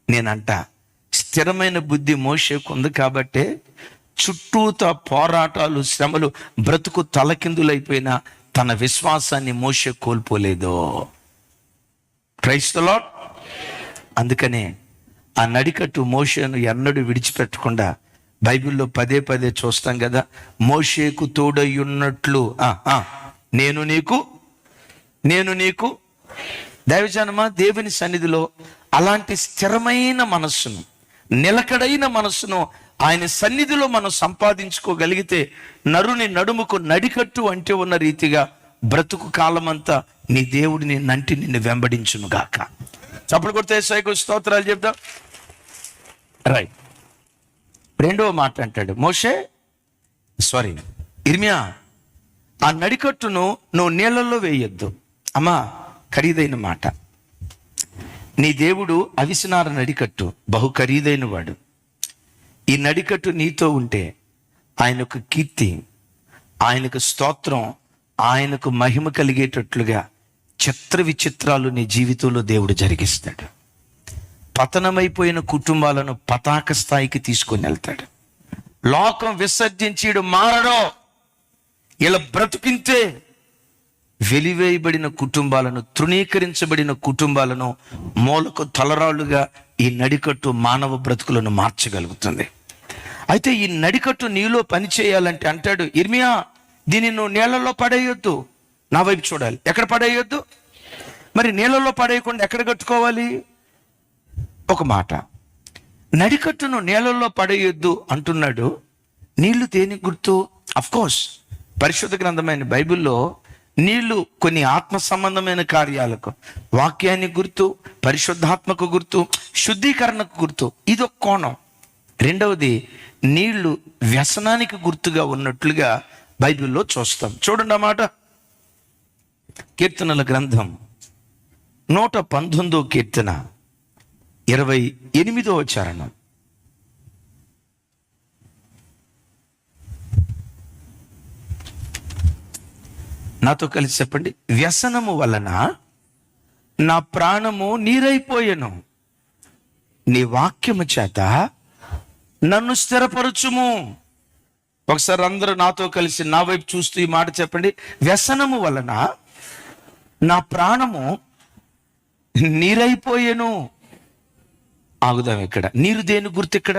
నేనంట. స్థిరమైన బుద్ధి మోషేకు ఉంది కాబట్టే చుట్టూతా పోరాటాలు, శ్రమలు, బ్రతుకు తలకిందులైపోయినా తన విశ్వాసాన్ని మోషే కోల్పోలేదు. Praise the Lord. అందుకనే ఆ నడికట్టు మోషేను ఎన్నడూ విడిచిపెట్టకుండా బైబిల్లో పదే పదే చూస్తాం కదా. మోషేకు తోడయ్యున్నట్లు నేను నీకు దైవజనమా, దేవుని సన్నిధిలో అలాంటి స్థిరమైన మనస్సును, నిలకడైన మనస్సును ఆయన సన్నిధిలో మనం సంపాదించుకోగలిగితే నరుని నడుముకు నడికట్టు అంటే ఉన్న రీతిగా బ్రతుకు కాలమంతా నీ దేవుడిని నంటి నిన్ను వెంబడించును గాక. చప్పుడు కొడితే యేసయ్యకు స్తోత్రాలు చెప్దాం. రైట్. రెండవ మాట అంటాడు ఇర్మియా, ఆ నడికట్టును నువ్వు నీళ్ళల్లో వేయొద్దు. అమ్మా, ఖరీదైన మాట. నీ దేవుడు అవిసనార నడికట్టు, బహు ఖరీదైన వాడు. ఈ నడికట్టు నీతో ఉంటే ఆయనకు కీర్తి, ఆయనకు స్తోత్రం, ఆయనకు మహిమ కలిగేటట్లుగా చిత్ర విచిత్రాలు నీ జీవితంలో దేవుడు జరిగిస్తాడు. పతనమైపోయిన కుటుంబాలను పతాక స్థాయికి తీసుకొని వెళ్తాడు. లోకం విసర్జించీడు మారడో, ఇలా బ్రతుకింతే వెలివేయబడిన కుటుంబాలను, తృణీకరించబడిన కుటుంబాలను మూలకు తలరాళ్ళుగా ఈ నడికట్టు మానవ బ్రతుకులను మార్చగలుగుతుంది. అయితే ఈ నడికట్టు నీలో పని చేయాలంటే అంటాడు ఇర్మియా, దీన్ని నువ్వు నీళ్ళల్లో పడేయొద్దు. నా వైపు చూడాలి. ఎక్కడ పడేయొద్దు? మరి నీళ్ళల్లో పడేయకుండా ఎక్కడ కట్టుకోవాలి? ఒక మాట, నడికట్టును నీళ్ళల్లో పడేయొద్దు అంటున్నాడు. నీళ్లు దేనికి గుర్తు? అఫ్కోర్స్ పరిశుద్ధ గ్రంథమైన బైబిల్లో నీళ్లు కొన్ని ఆత్మ సంబంధమైన కార్యాలకు, వాక్యానికి గుర్తు, పరిశుద్ధాత్మకు గుర్తు, శుద్ధీకరణకు గుర్తు. ఇదొక కోణం. రెండవది, నీళ్లు వ్యసనానికి గుర్తుగా ఉన్నట్లుగా బైబిల్లో చూస్తాం. చూడండి ఆ మాట. కీర్తనల గ్రంథం 119వ కీర్తన 28వ చరణం. నాతో కలిసి చెప్పండి. వ్యసనము వలన నా ప్రాణము నీరైపోయెను, నీ వాక్యము చేత నన్ను స్థిరపరచుము. ఒకసారి అందరూ నాతో కలిసి నా వైపు చూస్తూ ఈ మాట చెప్పండి. వ్యసనము వలన నా ప్రాణము నీరైపోయెను. ఆగుదాం ఇక్కడ. నీరు దేని గుర్తు? ఇక్కడ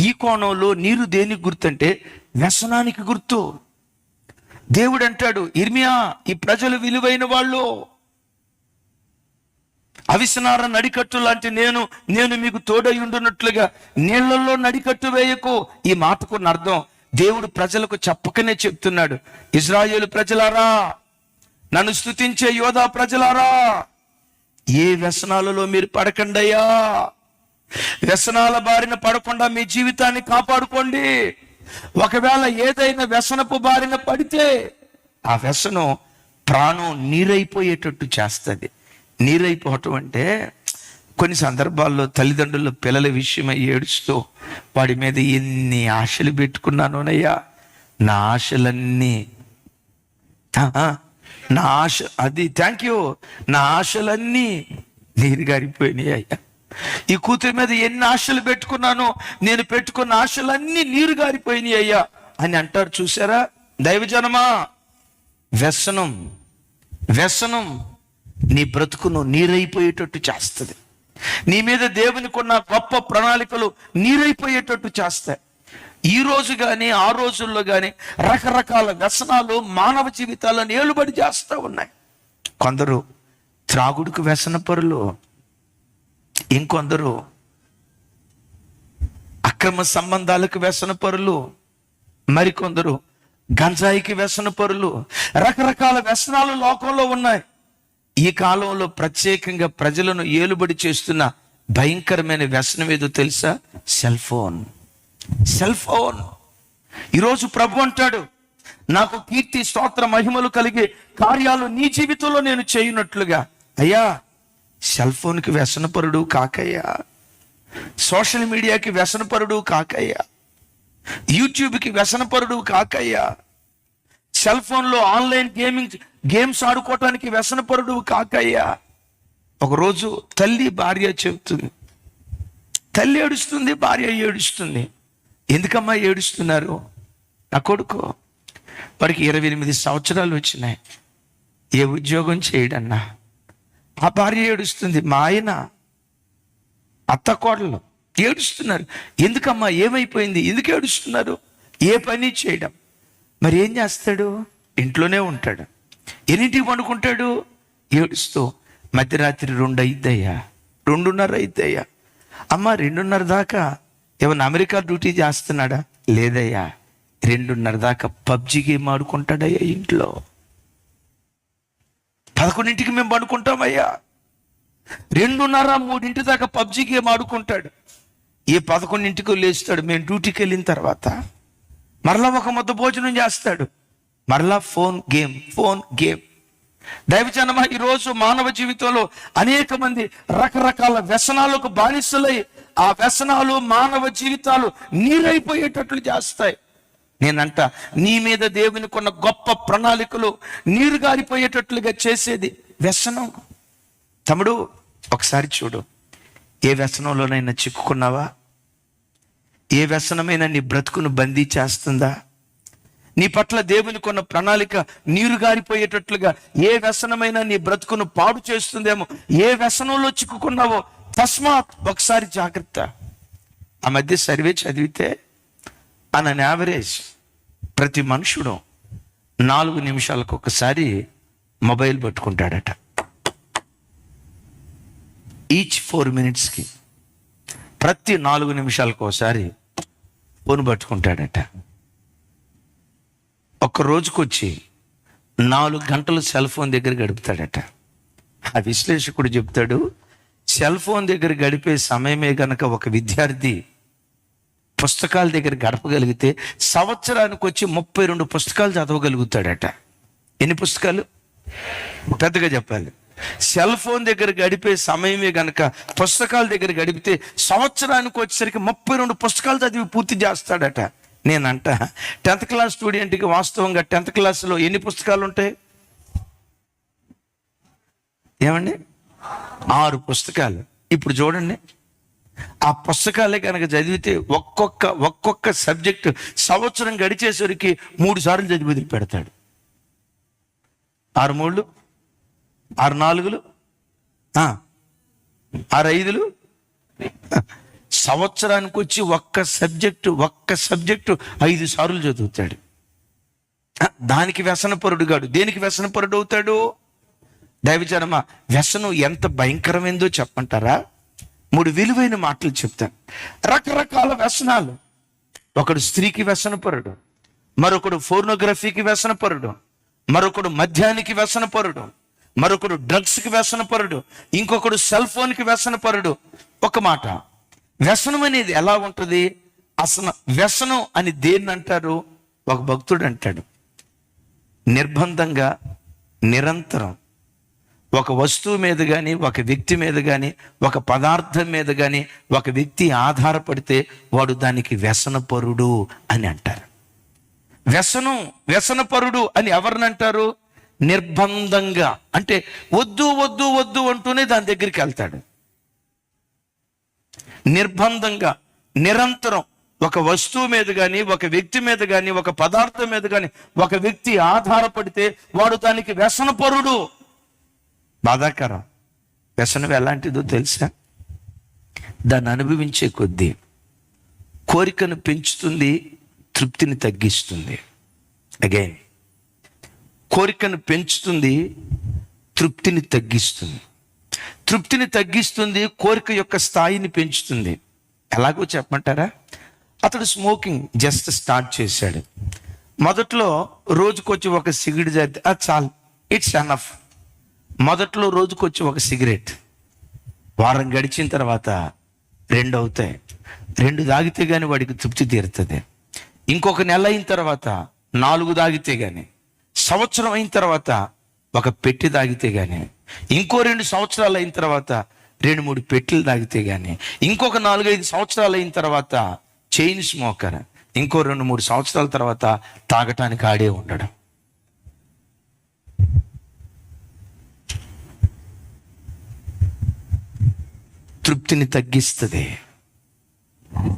ఈ కోణంలో నీరు దేనికి గుర్తు అంటే వ్యసనానికి గుర్తు. దేవుడు అంటాడు ఇర్మియా, ఈ ప్రజలు విలువైన వాళ్ళు, అవిసనార నడికట్టు లాంటి నేను మీకు తోడై ఉండునట్లుగా నీళ్లలో నడికట్టు వేయకు. ఈ మాటకున్న అర్థం దేవుడు ప్రజలకు చెప్పకనే చెప్తున్నాడు. ఇజ్రాయేలు ప్రజలారా, నన్ను స్తుతించే యోధా ప్రజలారా, ఏ వ్యసనాలలో మీరు పడకండయ్యా. వ్యసనాల బారిన పడకుండా మీ జీవితాన్ని కాపాడుకోండి. ఒకవేళ ఏదైనా వ్యసనపు బారిన పడితే ఆ వ్యసనం ప్రాణం నీరైపోయేటట్టు చేస్తుంది. నీరైపోవటం అంటే కొన్ని సందర్భాల్లో తల్లిదండ్రులు పిల్లల విషయమై ఏడుస్తూ, వాడి మీద ఎన్ని ఆశలు పెట్టుకున్నానోనయ్యా, నా ఆశలన్నీ నా ఆశ అది థ్యాంక్ యూ, నా ఆశలన్నీ నీరు గారిపోయినాయి అయ్యా. ఈ కూతురి మీద ఎన్ని ఆశలు పెట్టుకున్నానో, నేను పెట్టుకున్న ఆశలన్నీ నీరు గారిపోయినాయి అయ్యా అని అంటారు. చూసారా దైవజనమా, వ్యసనం వ్యసనం నీ బ్రతుకును నీరైపోయేటట్టు చేస్తుంది. నీ మీద దేవునికి ఉన్న గొప్ప ప్రణాళికలు నీరైపోయేటట్టు చేస్తాయి. ఈ రోజు కానీ ఆ రోజుల్లో కానీ రకరకాల వ్యసనాలు మానవ జీవితాలను ఏలుబడి చేస్తూ ఉన్నాయి. కొందరు త్రాగుడుకు వ్యసనపరులు, ఇంకొందరు అక్రమ సంబంధాలకు వ్యసనపరులు, మరికొందరు గంజాయికి వ్యసనపరులు. రకరకాల వ్యసనాలు లోకంలో ఉన్నాయి. ఈ కాలంలో ప్రత్యేకంగా ప్రజలను ఏలుబడి చేస్తున్న భయంకరమైన వ్యసనం ఏదో తెలుసా? Cell phone. ఈరోజు ప్రభు అంటాడు, నాకు కీర్తి స్తోత్ర మహిమలు కలిగే కార్యాలు నీ జీవితంలో నేను చేయనట్లుగా. అయ్యా, సెల్ ఫోన్కి వ్యసనపరుడు కాకయ్యా, సోషల్ మీడియాకి వ్యసనపరుడు కాకయ్యా, యూట్యూబ్కి వ్యసనపరుడు కాకయ్యా, సెల్ ఫోన్లో ఆన్లైన్ గేమ్స్ ఆడుకోవటానికి వ్యసనపరుడు కాకయ్యా. ఒకరోజు తల్లి భార్య చెబుతుంది, తల్లి ఏడుస్తుంది, భార్య ఏడుస్తుంది. ఎందుకమ్మా ఏడుస్తున్నారు? నా కొడుకు, వాడికి 28 సంవత్సరాలు వచ్చినాయి, ఏ ఉద్యోగం చేయడన్నా. ఆ భార్య ఏడుస్తుంది, మా ఆయన అత్త కోడలు ఏడుస్తున్నారు. ఎందుకమ్మా, ఏమైపోయింది, ఎందుకు ఏడుస్తున్నారు? ఏ పని చేయడం. మరి ఏం చేస్తాడు? ఇంట్లోనే ఉంటాడు. ఎన్నింటికి పండుకుంటాడు? ఏడుస్తూ. మధ్యరాత్రి 2 అయిద్దయ్యా, 2:30 అయిద్దయ్యా. అమ్మ, 2:30 దాకా ఏమన్నా అమెరికా డ్యూటీ చేస్తున్నాడా? లేదయ్యా, 2:30 దాకా పబ్జి గేమ్ ఆడుకుంటాడయ్యా ఇంట్లో. 11ంటికి మేము పడుకుంటామయ్యా, 2:30, 3 దాకా పబ్జి గేమ్ ఆడుకుంటాడు. ఏ 11ంటికి లేస్తాడు మేము డ్యూటీకి వెళ్ళిన తర్వాత. మరలా ఒక ముద్ద భోజనం చేస్తాడు, మరలా ఫోన్ గేమ్. దైవజనమా, ఈరోజు మానవ జీవితంలో అనేక మంది రకరకాల వ్యసనాలకు బానిసలై ఆ వ్యసనాలు మానవ జీవితాలు నీరైపోయేటట్లు చేస్తాయి. నేనంట, నీ మీద దేవుని కొన్న గొప్ప ప్రణాళికలు నీరు గారిపోయేటట్లుగా చేసేది వ్యసనం. తమ్ముడు, ఒకసారి చూడు, ఏ వ్యసనంలోనైనా చిక్కుకున్నావా? ఏ వ్యసనమైనా నీ బ్రతుకును బందీ చేస్తుందా? నీ పట్ల దేవుని కొన్న ప్రణాళిక నీరు గారిపోయేటట్లుగా ఏ వ్యసనమైనా నీ బ్రతుకును పాడు చేస్తుందేమో. ఏ వ్యసనంలో చిక్కుకున్నావో తస్మాత్ ఒకసారి జాగ్రత్త. ఆ మధ్య సర్వే చదివితే ఆన్ అన్ యావరేజ్ ప్రతి మనుషుడు 4 నిమిషాలకు ఒకసారి మొబైల్ పట్టుకుంటాడట. ఈచ్ 4 minutesకి ప్రతి 4 నిమిషాలకు ఒకసారి ఫోన్ పట్టుకుంటాడట. ఒక్క రోజుకొచ్చి 4 గంటలు సెల్ ఫోన్ దగ్గర గడుపుతాడట. ఆ విశ్లేషకుడు చెప్తాడు, సెల్ ఫోన్ దగ్గర గడిపే సమయమే గనక ఒక విద్యార్థి పుస్తకాల దగ్గర గడపగలిగితే సంవత్సరానికి వచ్చి 32 పుస్తకాలు చదవగలుగుతాడట. ఎన్ని పుస్తకాలు? పెద్దగా చెప్పాలి. సెల్ ఫోన్ దగ్గర గడిపే సమయమే గనక పుస్తకాల దగ్గర గడిపితే సంవత్సరానికి వచ్చేసరికి 32 పుస్తకాలు చదివి పూర్తి చేస్తాడట. నేనంట, 10th క్లాస్ స్టూడెంట్కి వాస్తవంగా 10th క్లాస్లో ఎన్ని పుస్తకాలు ఉంటాయి? ఏమండి? 6 పుస్తకాలు. ఇప్పుడు చూడండి, ఆ పుస్తకాలే కనుక చదివితే ఒక్కొక్క సబ్జెక్టు సంవత్సరం గడిచేసరికి 3 సార్లు చదివి వదిలి పెడతాడు. 6 3 6 4 6 5 సంవత్సరానికి వచ్చి ఒక్క సబ్జెక్టు 5 సార్లు చదువుతాడు. దానికి వ్యసనపరుడు కాడు. దేనికి వ్యసనపరుడు అవుతాడు? దైవజనమా, వ్యసనం ఎంత భయంకరమైందో చెప్పంటారా? 3 విలువైన మాటలు చెప్తాను. రకరకాల వ్యసనాలు. ఒకడు స్త్రీకి వ్యసనపరుడు, మరొకడు ఫోర్నోగ్రఫీకి వ్యసనపరుడు, మరొకడు మద్యానికి వ్యసనపరుడు, మరొకడు డ్రగ్స్కి వ్యసనపరుడు, ఇంకొకడు సెల్ ఫోన్కి వ్యసనపరుడు. ఒక మాట, వ్యసనం అనేది ఎలా ఉంటుంది? అసలు వ్యసనం అని దేన్ని అంటారు? ఒక భక్తుడు అంటాడు, నిర్బంధంగా నిరంతరం ఒక వస్తువు మీద కానీ, ఒక వ్యక్తి మీద కానీ, ఒక పదార్థం మీద కానీ ఒక వ్యక్తి ఆధారపడితే వాడు దానికి వ్యసనపరుడు అని అంటారు. వ్యసనపరుడు అని ఎవరిని అంటారు? నిర్బంధంగా, అంటే వద్దు వద్దు వద్దు అంటూనే దాని దగ్గరికి వెళ్తాడు. నిర్బంధంగా నిరంతరం ఒక వస్తువు మీద కానీ, ఒక వ్యక్తి మీద కానీ, ఒక పదార్థం మీద కానీ ఒక వ్యక్తి ఆధారపడితే వాడు దానికి వ్యసనపరుడు. బాధాకరం. వ్యసనం ఎలాంటిదో తెలుసా? దాన్ని అనుభవించే కొద్దీ కోరికను పెంచుతుంది, తృప్తిని తగ్గిస్తుంది. అగైన్, కోరికను పెంచుతుంది, తృప్తిని తగ్గిస్తుంది. తృప్తిని తగ్గిస్తుంది, కోరిక యొక్క స్థాయిని పెంచుతుంది. ఎలాగో చెప్పమంటారా? అతడు స్మోకింగ్ జస్ట్ స్టార్ట్ చేశాడు. మొదట్లో రోజుకొచ్చి ఒక సిగరెట్ జరిగితే అది చాలు, ఇట్స్ ఎనఫ్. మొదట్లో రోజుకొచ్చి ఒక సిగరెట్, వారం గడిచిన తర్వాత 2 అవుతాయి. 2 తాగితే కానీ వాడికి తృప్తి తీరుతుంది. ఇంకొక నెల అయిన తర్వాత 4 తాగితే కానీ, సంవత్సరం అయిన తర్వాత ఒక పెట్టి తాగితే కానీ, ఇంకో 2 సంవత్సరాలు అయిన తర్వాత 2-3 పెట్టెలు తాగితే కానీ, ఇంకొక 4-5 సంవత్సరాలు అయిన తర్వాత చైన్ స్మోకర్, ఇంకో 2-3 సంవత్సరాల తర్వాత తాగటానికి ఆడే ఉండడం. తృప్తిని తగ్గిస్తుంది,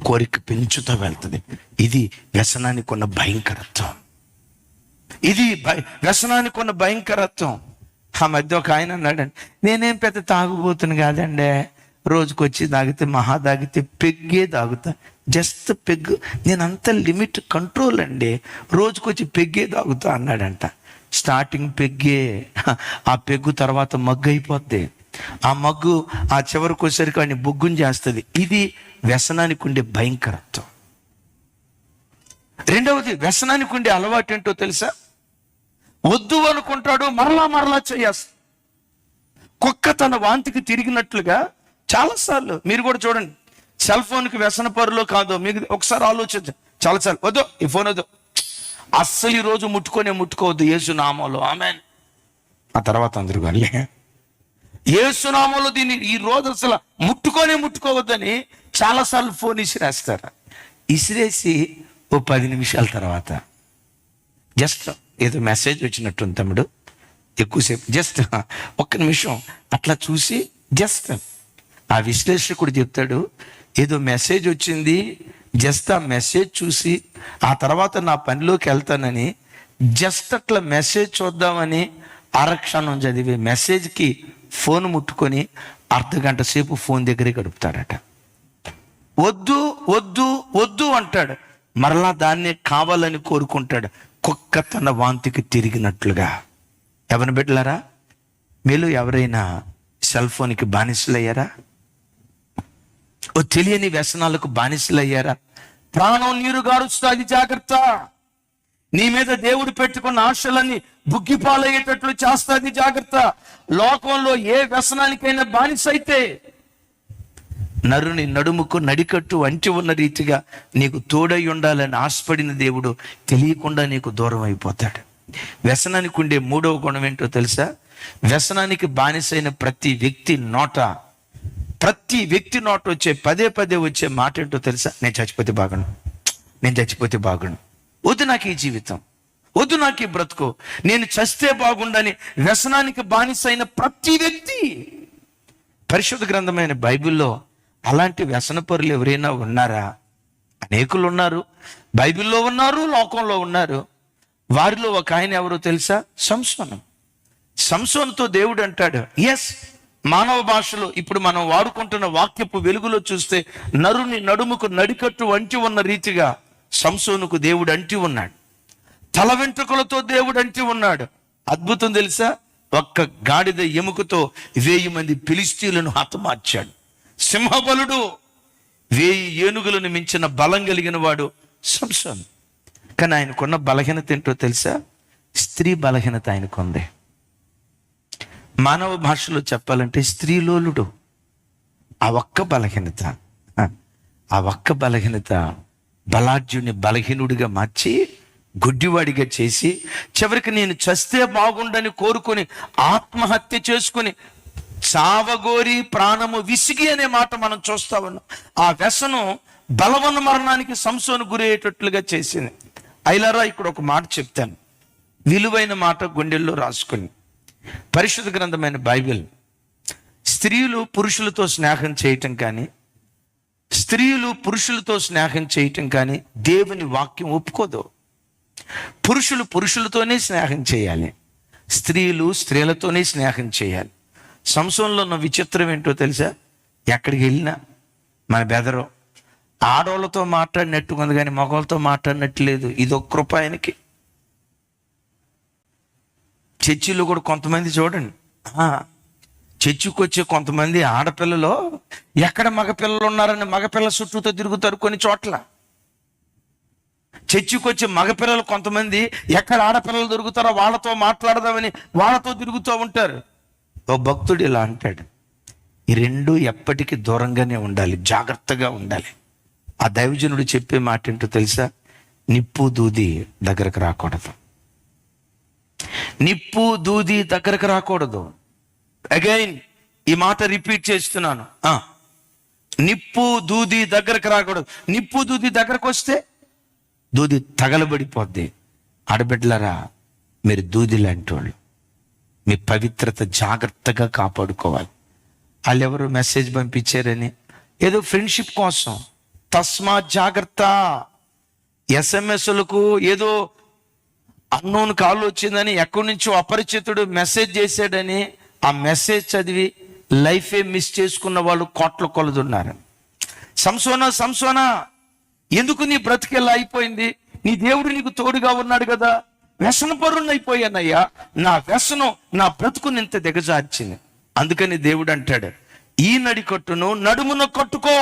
కోరిక పెంచుతూ వెళ్తుంది. ఇది వ్యసనానికి ఉన్న భయంకరత్వం. ఇది వ్యసనానికి ఉన్న భయంకరత్వం. ఆ మధ్య ఒక ఆయన అన్నాడండి, నేనేం పెద్ద తాగుబోతును కాదండి, రోజుకొచ్చి తాగితే మహా తాగితే పెగ్గే తాగుతా, జస్ట్ పెగ్గు, నేను అంత లిమిట్ కంట్రోల్ అండి, రోజుకొచ్చి పెగ్గే తాగుతా అన్నాడంట. స్టార్టింగ్ పెగ్గే, ఆ పెగ్గు తర్వాత మగ్గు అయిపోద్ది, ఆ మగ్గు ఆ చివరికి వచ్చేసరికి వాడిని బొగ్గుని చేస్తుంది. ఇది వ్యసనానికి ఉండే భయంకరత్వం. రెండవది, వ్యసనానికి ఉండే అలవాటు ఏంటో తెలుసా? వద్దు అనుకుంటాడు, మరలా చేయాలి. కుక్క తన వాంతికి తిరిగినట్లుగా చాలాసార్లు మీరు కూడా చూడండి. సెల్ ఫోన్కి వ్యసన పరులో కాదో మీకు ఒకసారి ఆలోచించండి. చాలాసార్లు వద్దు, ఈ ఫోన్ వద్దు, అస్సలు ఈ రోజు ముట్టుకోవద్దు, యేసు నామంలో ఆమేన్. ఆ తర్వాత అందరూ కానీ యేసు నామంలో దీన్ని ఈ రోజు అసలు ముట్టుకోవద్దని చాలాసార్లు ఫోన్ ఇసిరేస్తారు. ఇసిరేసి ఓ 10 నిమిషాల తర్వాత జస్ట్ ఏదో మెసేజ్ వచ్చినట్టుంది తమ్ముడు, ఎక్కువసేపు జస్ట్ 1 నిమిషం అట్లా చూసి, జస్ట్ ఆ విశ్లేషకుడు చెప్తాడు, ఏదో మెసేజ్ వచ్చింది, జస్ట్ ఆ మెసేజ్ చూసి ఆ తర్వాత నా పనిలోకి వెళ్తానని జస్ట్ అట్లా మెసేజ్ చూద్దామని అరక్షణం చదివే మెసేజ్కి ఫోన్ ముట్టుకొని అర్ధగంట సేపు ఫోన్ దగ్గరే గడుపుతాడట. వద్దు అంటాడు, మరలా దాన్నే కావాలని కోరుకుంటాడు, కుక్క తన వాంతికి తిరిగినట్లుగా. ఎవరిని బిడ్డలారా, మీలో ఎవరైనా సెల్ ఫోన్కి బానిసలయ్యారా? ఓ తెలియని వ్యసనాలకు బానిసలయ్యారా? ప్రాణం నీరు గారుస్తుంది, జాగ్రత్త. నీ మీద దేవుడు పెట్టుకున్న ఆశలన్నీ బుగ్గిపాలయ్యేటట్లు చేస్తుంది, జాగ్రత్త. లోకంలో ఏ వ్యసనానికైనా బానిస అయితే నరుని నడుముకు నడికట్టు అంటి ఉన్న రీతిగా నీకు తోడై ఉండాలని ఆశపడిన దేవుడు తెలియకుండా నీకు దూరం అయిపోతాడు. వ్యసనానికి ఉండే 3వ గుణం ఏంటో తెలుసా? వ్యసనానికి బానిసైన ప్రతి వ్యక్తి నోట వచ్చే పదే వచ్చే మాట ఏంటో తెలుసా? నేను చచ్చిపోతే బాగుండు, వద్దు నాకు ఈ జీవితం, వద్దు నాకు ఈ బ్రతుకు, నేను చస్తే బాగుండని వ్యసనానికి బానిసైన ప్రతి వ్యక్తి. పరిశుద్ధ గ్రంథమైన బైబిల్లో అలాంటి వ్యసన పరులు ఎవరైనా ఉన్నారా? అనేకులు ఉన్నారు. బైబిల్లో ఉన్నారు, లోకంలో ఉన్నారు. వారిలో ఒక ఆయన ఎవరో తెలుసా? సంసోనుతో దేవుడు అంటాడు, ఎస్, మానవ భాషలో ఇప్పుడు మనం వాడుకుంటున్న వాక్యపు వెలుగులో చూస్తే నరుని నడుముకు నడికట్టు అంటి ఉన్న రీతిగా సంసోనుకు దేవుడు అంటి ఉన్నాడు. తల వెంట్రుకలతో దేవుడు అంటి ఉన్నాడు. అద్భుతం తెలుసా? ఒక్క గాడిద ఎముకతో 1000 మంది ఫిలిష్తీయులను హతమార్చాడు. సింహబలుడు, 1000 ఏనుగులను మించిన బలం కలిగిన వాడు సంసోను. కానీ ఆయనకున్న బలహీనత ఏంటో తెలుసా? స్త్రీ బలహీనత ఆయనకుంది. మానవ భాషలో చెప్పాలంటే స్త్రీలోలుడు. ఆ ఒక్క బలహీనత బలాఢ్యుని బలహీనుడిగా మార్చి గుడ్డివాడిగా చేసి చివరికి నేను చస్తే బాగుండని కోరుకొని ఆత్మహత్య చేసుకుని చావగోరి ప్రాణము విసిగి అనే మాట మనం చూస్తా ఉన్నాం. ఆ వ్యసనం బలవన్న మరణానికి సంసోను గురయ్యేటట్లుగా చేసింది. అయిలారా, ఇక్కడ ఒక మాట చెప్తాను, విలువైన మాట గుండెల్లో రాసుకొని. పరిశుద్ధ గ్రంథమైన బైబిల్ స్త్రీలు పురుషులతో స్నేహం చేయటం కానీ, స్త్రీలు పురుషులతో స్నేహం చేయటం కానీ దేవుని వాక్యం ఒప్పుకోదు. పురుషులు పురుషులతోనే స్నేహం చేయాలి, స్త్రీలు స్త్రీలతోనే స్నేహం చేయాలి. సంసోన్లో ఉన్న విచిత్రం ఏంటో తెలుసా? ఎక్కడికి వెళ్ళినా మన బెదరు ఆడవాళ్ళతో మాట్లాడినట్టు ఉంది కానీ మగవాళ్ళతో మాట్లాడినట్టు లేదు. ఇది ఒక కృప ఆయనకి. చర్చిలో కూడా కొంతమంది చూడండి, చర్చికి వచ్చే కొంతమంది ఆడపిల్లలు ఎక్కడ మగపిల్లలు ఉన్నారని మగపిల్లల చుట్టూతో తిరుగుతారు. కొన్ని చోట్ల చర్చికి వచ్చే మగపిల్లలు కొంతమంది ఎక్కడ ఆడపిల్లలు దొరుకుతారో వాళ్ళతో మాట్లాడదామని వాళ్ళతో తిరుగుతూ ఉంటారు. ఓ భక్తుడు ఇలా అంటాడు, ఈ రెండు ఎప్పటికీ దూరంగానే ఉండాలి, జాగ్రత్తగా ఉండాలి. ఆ దైవజనుడు చెప్పే మాట ఏంటో తెలుసా? నిప్పు దూది దగ్గరకు రాకూడదు. నిప్పు దూది దగ్గరకు రాకూడదు. అగైన్ ఈ మాట రిపీట్ చేస్తున్నాను, నిప్పు దూది దగ్గరకు రాకూడదు. నిప్పు దూది దగ్గరకు వస్తే దూది తగలబడిపోద్ది. ఆడబిడ్డలారా, మీరు దూది లాంటి వాళ్ళు, మీ పవిత్రత జాగ్రత్తగా కాపాడుకోవాలి. వాళ్ళు ఎవరు మెసేజ్ పంపించారని ఏదో ఫ్రెండ్షిప్ కోసం, తస్మాత్ జాగ్రత్త. ఎస్ఎంఎస్లకు ఏదో అన్నోన్ కాల్ వచ్చిందని, ఎక్కడి నుంచో అపరిచితుడు మెసేజ్ చేశాడని ఆ మెసేజ్ చదివి లైఫే మిస్ చేసుకున్న వాళ్ళు కోట్ల కొలదున్నారు. సంసోనా, ఎందుకు నీ బ్రతికెలా అయిపోయింది? నీ దేవుడు నీకు తోడుగా ఉన్నాడు కదా. వ్యసన పరుణ్ణి అయిపోయానయ్యా, నా వ్యసనం నా బ్రతుకుని ఇంత దిగజార్చింది. అందుకని దేవుడు అంటాడు, ఈ నడికట్టును నడుమున కట్టుకో.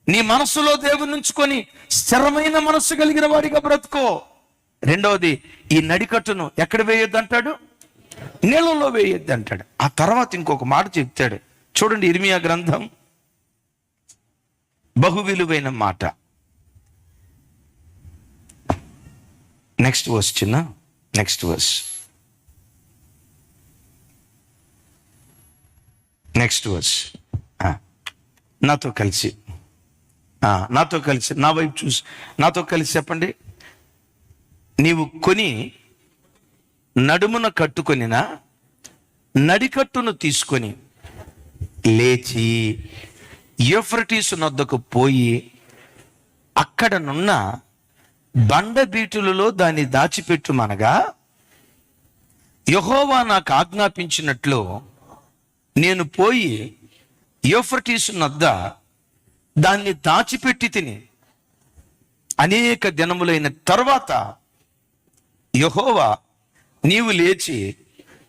నీ మనసులో దేవుని ఉంచుకొని స్థిరమైన మనస్సు కలిగిన వాడిగా బ్రతుకో. రెండవది, ఈ నడికట్టును ఎక్కడ వేయొద్దు అంటాడు? నీళ్ళలో వేయొద్దు అంటాడు. ఆ తర్వాత ఇంకొక మాట చెప్తాడు చూడండి, ఇర్మియా గ్రంథం, బహు విలువైన మాట. నెక్స్ట్ వర్స్ చిన్న, నెక్స్ట్ వర్స్, నెక్స్ట్ వర్స్. నాతో కలిసి నా వైపు చూసి నాతో కలిసి చెప్పండి. నీవు కొని నడుమున కట్టుకొనిన నడికట్టును తీసుకొని లేచి యూఫ్రటీసు నొద్దకు పోయి అక్కడనున్న బండబీటులలో దాన్ని దాచిపెట్టుమనగా, యెహోవా నాకు ఆజ్ఞాపించినట్లు నేను పోయి యూఫ్రటీసు నొద్ద దాన్ని దాచిపెట్టి తిని అనేక దినములైన తర్వాత యెహోవా, నీవు లేచి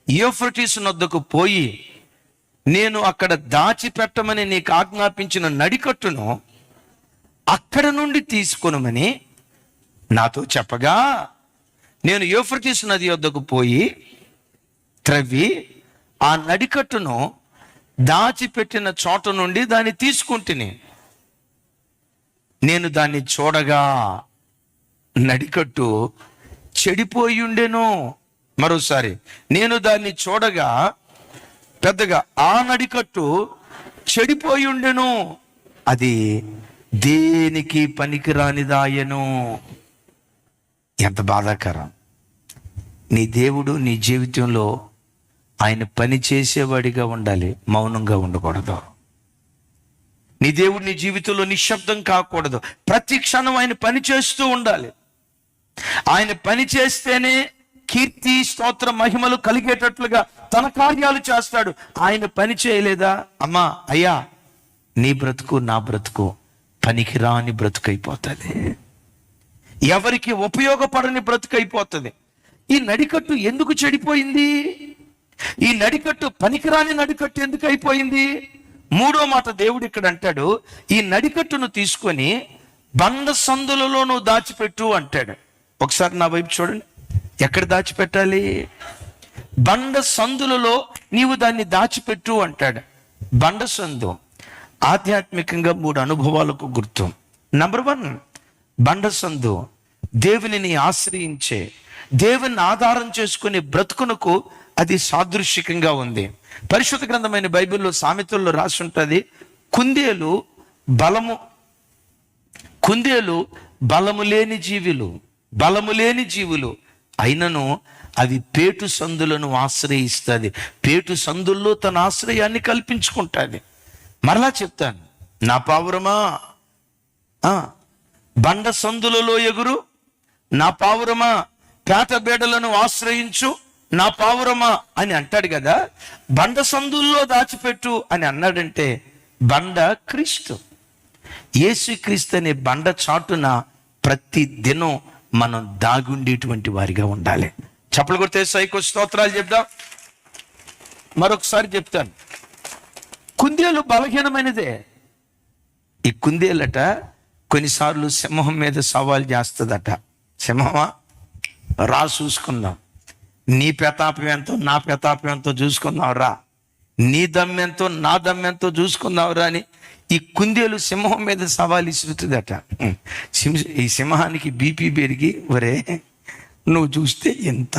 యూఫ్రటీసు నొద్దకు పోయి నేను అక్కడ దాచిపెట్టమని నీకు ఆజ్ఞాపించిన నడికట్టును అక్కడ నుండి తీసుకొనమని నాతో చెప్పగా, నేను యూఫ్రటీసు నది వద్దకు పోయి త్రవ్వి ఆ నడికట్టును దాచిపెట్టిన చోట నుండి దాన్ని తీసుకుంటుని. నేను దాన్ని చూడగా నడికట్టు చెడిపోయి ఉండెను. మరోసారి, నేను దాన్ని చూడగా పెద్దగా ఆ నడికట్టు చెడిపోయి ఉండెను, అది దేనికి పనికిరానిదాయను. ఎంత బాధాకరం. నీ దేవుడు నీ జీవితంలో ఆయన పని చేసేవాడిగా ఉండాలి, మౌనంగా ఉండకూడదు. నీ దేవుడు నీ జీవితంలో నిశ్శబ్దం కాకూడదు. ప్రతి క్షణం ఆయన పని చేస్తూ ఉండాలి. ఆయన పని చేస్తేనే కీర్తి, స్తోత్ర, మహిమలు కలిగేటట్లుగా తన కార్యాలు చేస్తాడు. ఆయన పని చేయలేదా, అమ్మా, అయ్యా, నీ బ్రతుకు నా బ్రతుకు పనికిరాని బ్రతుకైపోతుంది, ఎవరికి ఉపయోగపడని బ్రతుకైపోతుంది. ఈ నడికట్టు ఎందుకు చెడిపోయింది? ఈ నడికట్టు పనికిరాని నడికట్టు ఎందుకు అయిపోయింది? మూడో మాట దేవుడు ఇక్కడ అంటాడు, ఈ నడికట్టును తీసుకొని బండ సందులలో నువ్వు దాచిపెట్టు అంటాడు. ఒకసారి నా వైపు చూడండి, ఎక్కడ దాచిపెట్టాలి? బండ సందులలో నీవు దాన్ని దాచిపెట్టు అంటాడు. బండ సందు ఆధ్యాత్మికంగా 3 అనుభవాలకు గుర్తు. నంబర్ 1, బండ సందు దేవునిని ఆశ్రయించే, దేవుని ఆధారం చేసుకునే బ్రతుకునకు అది సాదృశ్యకంగా ఉంది. పరిశుద్ధ గ్రంథమైన బైబిల్లో సామెతల్లో రాసి ఉంటుంది, కుందేలు బలము లేని జీవులు అయినను అవి పేటు సందులను ఆశ్రయిస్తుంది. పేటు సందుల్లో తన ఆశ్రయాన్ని కల్పించుకుంటుంది. మరలా చెప్తాను, నా పావురమా బండ సందులలో ఎగురు, నా పావురమా పేట బేడలను ఆశ్రయించు, నా పావురమా అని అంటాడు కదా. బండ సందుల్లో దాచిపెట్టు అని అన్నాడంటే బండ క్రీస్తు. యేసుక్రీస్తు అనే బండ చాటున ప్రతి దినం మనం దాగుండేటువంటి వారిగా ఉండాలి. చప్పలు కొడితే సైకో స్తోత్రాలు చెప్దాం. మరొకసారి చెప్తాను, కుందేలు బలహీనమైనదే. ఈ కుందేలట కొన్నిసార్లు సింహం మీద సవాల్ చేస్తుందట. సింహమా రా చూసుకుందాం, నీ ప్రతాపం ఎంతో నా ప్రతాపం ఎంతో చూసుకుందాం రా, నీ దమ్మెంతో నా దమ్మెంతో చూసుకుందాం రా అని ఈ కుందేలు సింహం మీద సవాల్ ఇసురుతుందట. ఈ సింహానికి బీపీ పెరిగి, ఒరే నువ్వు చూస్తే ఎంత,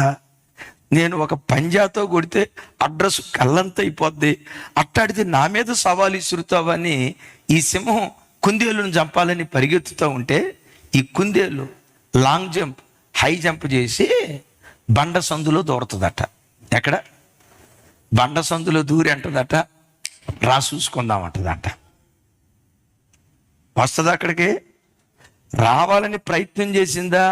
నేను ఒక పంజాతో కొడితే అడ్రస్ కళ్ళంత అయిపోద్ది, అట్టాడితే నా మీద సవాలు ఇసురుతావని ఈ సింహం కుందేలును చంపాలని పరిగెత్తుతూ ఉంటే ఈ కుందేలు లాంగ్ జంప్, హై జంప్ చేసి బండ సందులో దూరుతుందట. ఎక్కడ? బండ సందులో దూరి అంటుందట, రా చూసుకుందాం అంటుందట. వస్తుంది అక్కడికి, రావాలని ప్రయత్నం చేసిందా,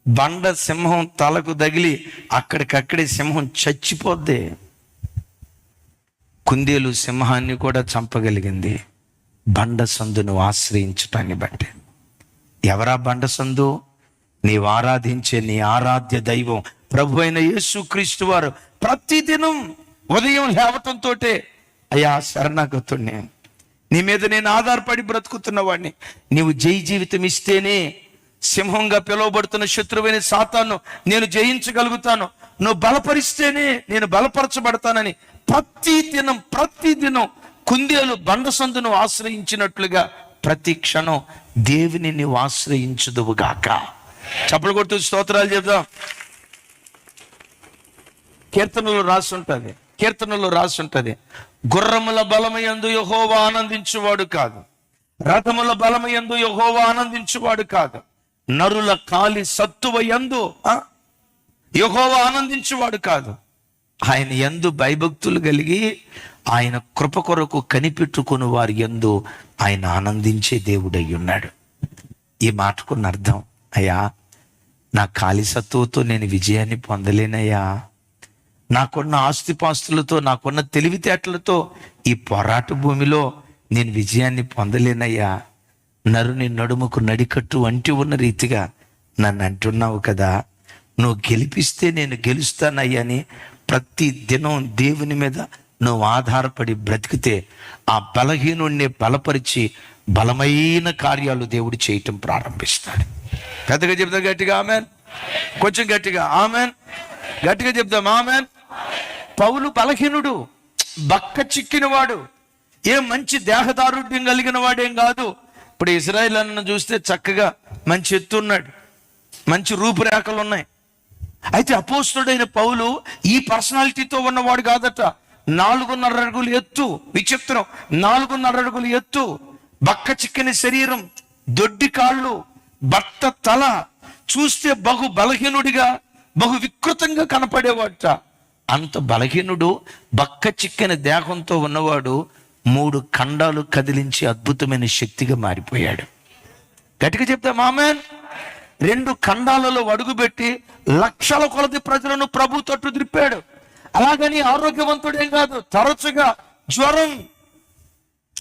బండ సింహం తలకు తగిలి అక్కడికక్కడే సింహం చచ్చిపోద్ది. కుందేలు సింహాన్ని కూడా చంపగలిగింది బండ సందును ఆశ్రయించటాన్ని బట్టి. ఎవరా బండ సందు? నీవు ఆరాధించే నీ ఆరాధ్య దైవం ప్రభు అయిన యేసుక్రీస్తు వారు. ప్రతిదినం ఉదయం లేవటంతో, అయ్యా శరణాగతుడిని, నీ మీద నేను ఆధారపడి బ్రతుకుతున్న వాడిని, నీవు జై జీవితం ఇస్తేనే సింహంగా పిలువబడుతున్న శత్రువైన సాతాను నేను జయించగలుగుతాను, నువ్వు బలపరిస్తేనే నేను బలపరచబడతానని ప్రతిదినం కుందేలు బండ సందును ఆశ్రయించినట్లుగా ప్రతి క్షణం దేవుని నీవు ఆశ్రయించుదువుగాక. చప్పలు కొడుతూ స్తోత్రాలు చెప్దాం. కీర్తనలో రాసి ఉంటుంది, గుర్రముల బలమయందు యెహోవా ఆనందించువాడు కాదు, రథముల బలమయందు యెహోవా ఆనందించువాడు కాదు, నరుల కాలి సత్తువ యందు యెహోవా ఆనందించువాడు కాదు. ఆయన యందు భయభక్తులు కలిగి ఆయన కృప కొరకు కనిపెట్టుకుని వారి యందు ఆయన ఆనందించే దేవుడై ఉన్నాడు. ఈ మాటకున్న అర్థం, అయ్యా నా కాలి సత్తువతో నేను విజయాన్ని పొందలేనయ్యా, నాకున్న ఆస్తిపాస్తులతో, నాకున్న తెలివితేటలతో ఈ పోరాట భూమిలో నేను విజయాన్ని పొందలేనయ్యా, నరుని నడుముకు నడికట్టు వంటి ఉన్న రీతిగా నన్ను అంటున్నావు కదా, నువ్వు గెలిపిస్తే నేను గెలుస్తానయ్యని ప్రతి దినం దేవుని మీద నువ్వు ఆధారపడి బ్రతికితే ఆ బలహీనుణ్ణి బలపరిచి బలమైన కార్యాలు దేవుడు చేయటం ప్రారంభిస్తాడు. పెద్దగా చెప్తాం గట్టిగా ఆమెన్, కొంచెం గట్టిగా ఆమెన్, గట్టిగా చెప్తాం ఆమెన్. పౌలు బలహీనుడు, బక్క చిక్కినవాడు, ఏ మంచి దేహదారుఢ్యం కలిగిన వాడేం కాదు. ఇప్పుడు ఇశ్రాయేలు అన్న చూస్తే చక్కగా మంచి ఎత్తున్నాడు, మంచి రూపురేఖలు ఉన్నాయి. అయితే అపోస్తుడైన పౌలు ఈ పర్సనాలిటీతో ఉన్నవాడు కాదట. 4.5 అడుగులు ఎత్తు, విచిత్రం, 4.5 అడుగులు ఎత్తు, బక్క చిక్కని శరీరం, దొడ్డి కాళ్ళు, బట్ట తల, చూస్తే బహు బలహీనుడిగా బహు వికృతంగా కనపడేవాట. అంత బలహీనుడు, బక్క చిక్కని దేహంతో ఉన్నవాడు 3 ఖండాలు కదిలించి అద్భుతమైన శక్తిగా మారిపోయాడు. గట్టిగా చెప్తాం ఆమెన్. 2 ఖండాలలో అడుగుపెట్టి లక్షల కొలది ప్రజలను ప్రభు తట్టు త్రిప్పాడు. అలాగని ఆరోగ్యవంతుడేం కాదు, తరచుగా జ్వరం,